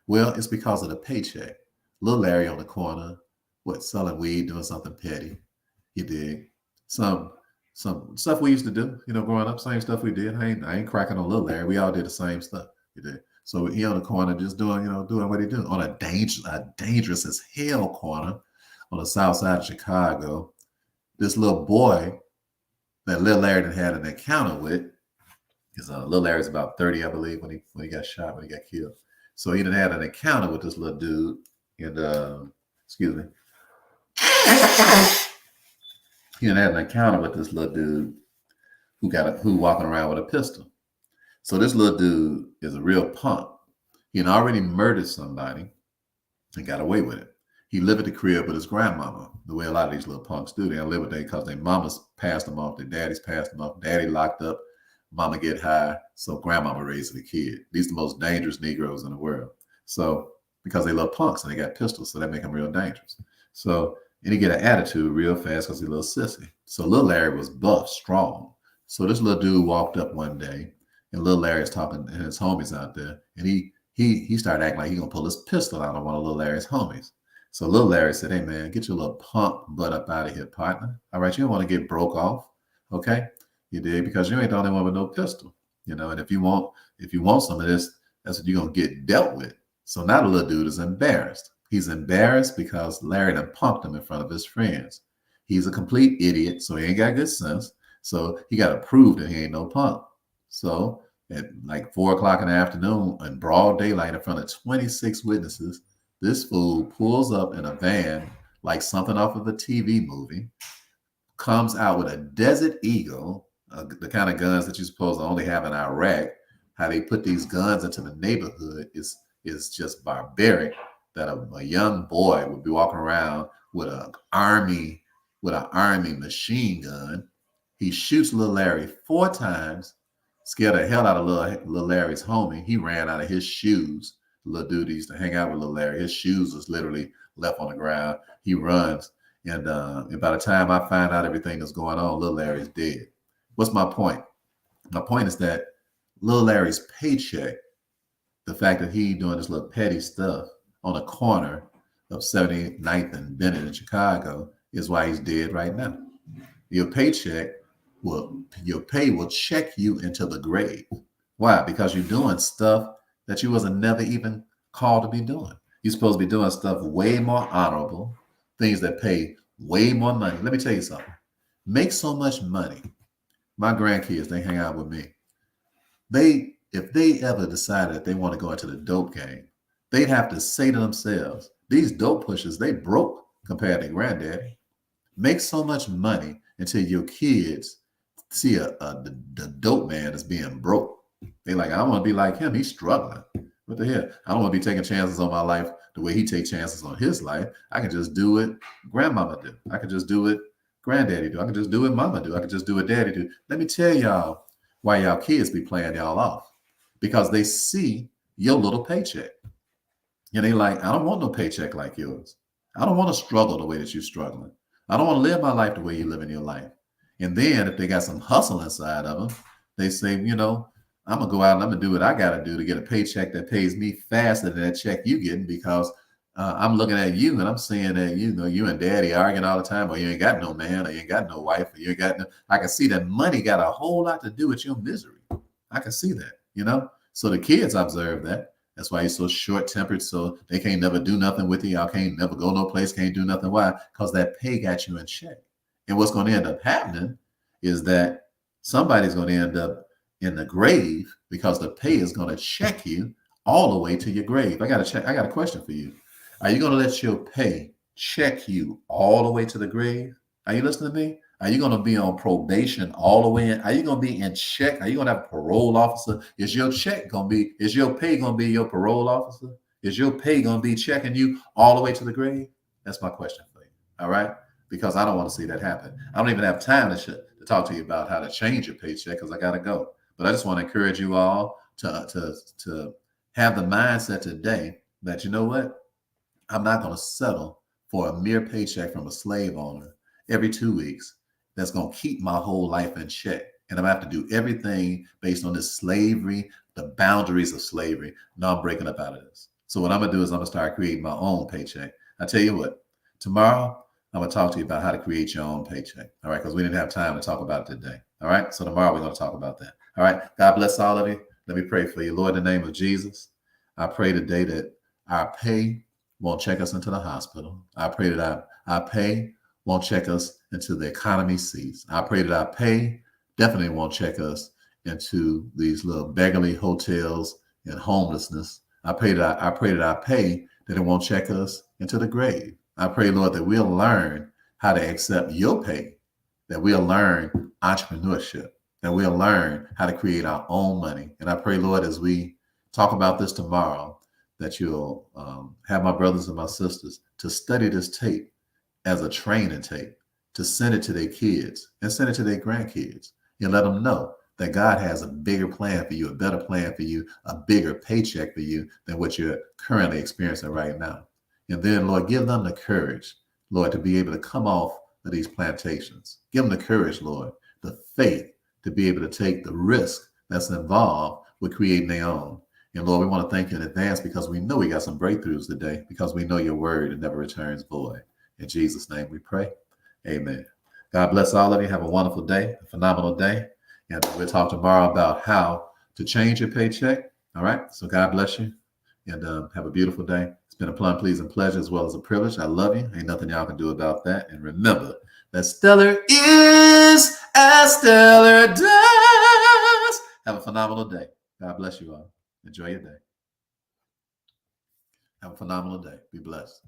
S1: Well, it's because of the paycheck. Little Larry on the corner, what, selling weed, doing something petty. You dig? Some some stuff we used to do, growing up, same stuff we did. I ain't cracking on little Larry. We all did the same stuff. You did. So he on the corner just doing what he doing on a dangerous as hell corner on the south side of Chicago. This little boy that little Larry had an encounter with, because little Larry's about 30, I believe, when he got shot, when he got killed. So he done had an encounter with this little dude, and excuse me. He done had an encounter with this little dude who walking around with a pistol. So this little dude is a real punk. He had already murdered somebody and got away with it. He lived at the crib with his grandmama, the way a lot of these little punks do. They live with them because their mamas passed them off, their daddies passed them off, daddy locked up, mama get high, so grandmama raising the kid. These are the most dangerous Negroes in the world. So because they love punks and they got pistols, so that make them real dangerous. So, and he get an attitude real fast because he's a little sissy. So little Larry was buff, strong. So this little dude walked up one day, and little Larry's talking to his homies out there, and he started acting like he gonna pull his pistol out on one of little Larry's homies. So little Larry said, "Hey man, get your little punk butt up out of here, partner. All right, you don't want to get broke off, okay? You did, because you ain't the only one with no pistol, And if you want some of this, that's what you're gonna get dealt with." So now the little dude is embarrassed. He's embarrassed because Larry done punked him in front of his friends. He's a complete idiot, so he ain't got good sense. So he got to prove that he ain't no punk. So at like 4 o'clock in the afternoon, in broad daylight, in front of 26 witnesses, this fool pulls up in a van like something off of a TV movie, comes out with a Desert Eagle, the kind of guns that you're supposed to only have in Iraq. How they put these guns into the neighborhood is just barbaric. That a young boy would be walking around with an army machine gun. He shoots little Larry 4 times, scared the hell out of little Larry's homie. He ran out of his shoes. The little dude used to hang out with little Larry. His shoes was literally left on the ground. He runs, and by the time I find out everything that's going on, little Larry's dead. What's my point? My point is that little Larry's paycheck, the fact that he doing this little petty stuff on a corner of 79th and Bennett in Chicago, is why he's dead right now. Your pay will check you into the grave. Why? Because you're doing stuff that you wasn't never even called to be doing. You're supposed to be doing stuff way more honorable, things that pay way more money. Let me tell you something. Make so much money. My grandkids, they hang out with me. If they ever decided that they want to go into the dope game, they'd have to say to themselves, these dope pushers, they broke compared to granddaddy. Make so much money until your kids see the dope man as being broke. They like, I don't want to be like him. He's struggling. What the hell? I don't want to be taking chances on my life the way he takes chances on his life. I can just do what grandmama do. I can just do what granddaddy do. I can just do what mama do. I can just do what daddy do. Let me tell y'all why y'all kids be playing y'all off. Because they see your little paycheck. And they like, I don't want no paycheck like yours. I don't want to struggle the way that you're struggling. I don't want to live my life the way you're living your life. And then if they got some hustle inside of them, they say, I'm going to go out and I'm going to do what I got to do to get a paycheck that pays me faster than that check you getting, because I'm looking at you and I'm seeing that, you and daddy arguing all the time, or you ain't got no man, or you ain't got no wife, or you ain't got no, I can see that money got a whole lot to do with your misery. I can see that, So the kids observe that. That's why he's so short-tempered, so they can't never do nothing with you. Y'all can't never go no place, can't do nothing. Why? Because that pay got you in check. And what's going to end up happening is that somebody's going to end up in the grave because the pay is going to check you all the way to your grave. I got a question for you. Are you going to let your pay check you all the way to the grave? Are you listening to me? Are you going to be on probation all the way in? Are you going to be in check? Are you going to have a parole officer? Is your check going to be, is your pay going to be your parole officer? Is your pay going to be checking you all the way to the grave? That's my question for you. All right. Because I don't want to see that happen. I don't even have time to talk to you about how to change your paycheck because I got to go. But I just want to encourage you all to have the mindset today that, you know what? I'm not going to settle for a mere paycheck from a slave owner every 2 weeks that's going to keep my whole life in check. And I'm going to have to do everything based on this slavery, the boundaries of slavery. No, I'm breaking up out of this. So what I'm going to do is I'm going to start creating my own paycheck. I tell you what, tomorrow I'm going to talk to you about how to create your own paycheck. All right, because we didn't have time to talk about it today. All right, so tomorrow we're going to talk about that. All right, God bless all of you. Let me pray for you. Lord, in the name of Jesus, I pray today that our pay won't check us into the hospital. I pray that our pay won't check us into the economy seats. I pray that our pay definitely won't check us into these little beggarly hotels and homelessness. I pray that our pay that it won't check us into the grave. I pray, Lord, that we'll learn how to accept your pay, that we'll learn entrepreneurship, that we'll learn how to create our own money. And I pray, Lord, as we talk about this tomorrow, that you'll have my brothers and my sisters to study this tape as a training tape, to send it to their kids and send it to their grandkids and let them know that God has a bigger plan for you, a better plan for you, a bigger paycheck for you than what you're currently experiencing right now. And then, Lord, give them the courage, Lord, to be able to come off of these plantations. Give them the courage, Lord, the faith to be able to take the risk that's involved with creating their own. And Lord, we want to thank you in advance because we know we got some breakthroughs today because we know your word and never returns void. In Jesus' name we pray. Amen. God bless all of you. Have a wonderful day, a phenomenal day. And we'll talk tomorrow about how to change your paycheck. All right. So God bless you and have a beautiful day. It's been a plum, pleasing pleasure as well as a privilege. I love you. Ain't nothing y'all can do about that. And remember that stellar is as stellar does. Have a phenomenal day. God bless you all. Enjoy your day. Have a phenomenal day. Be blessed.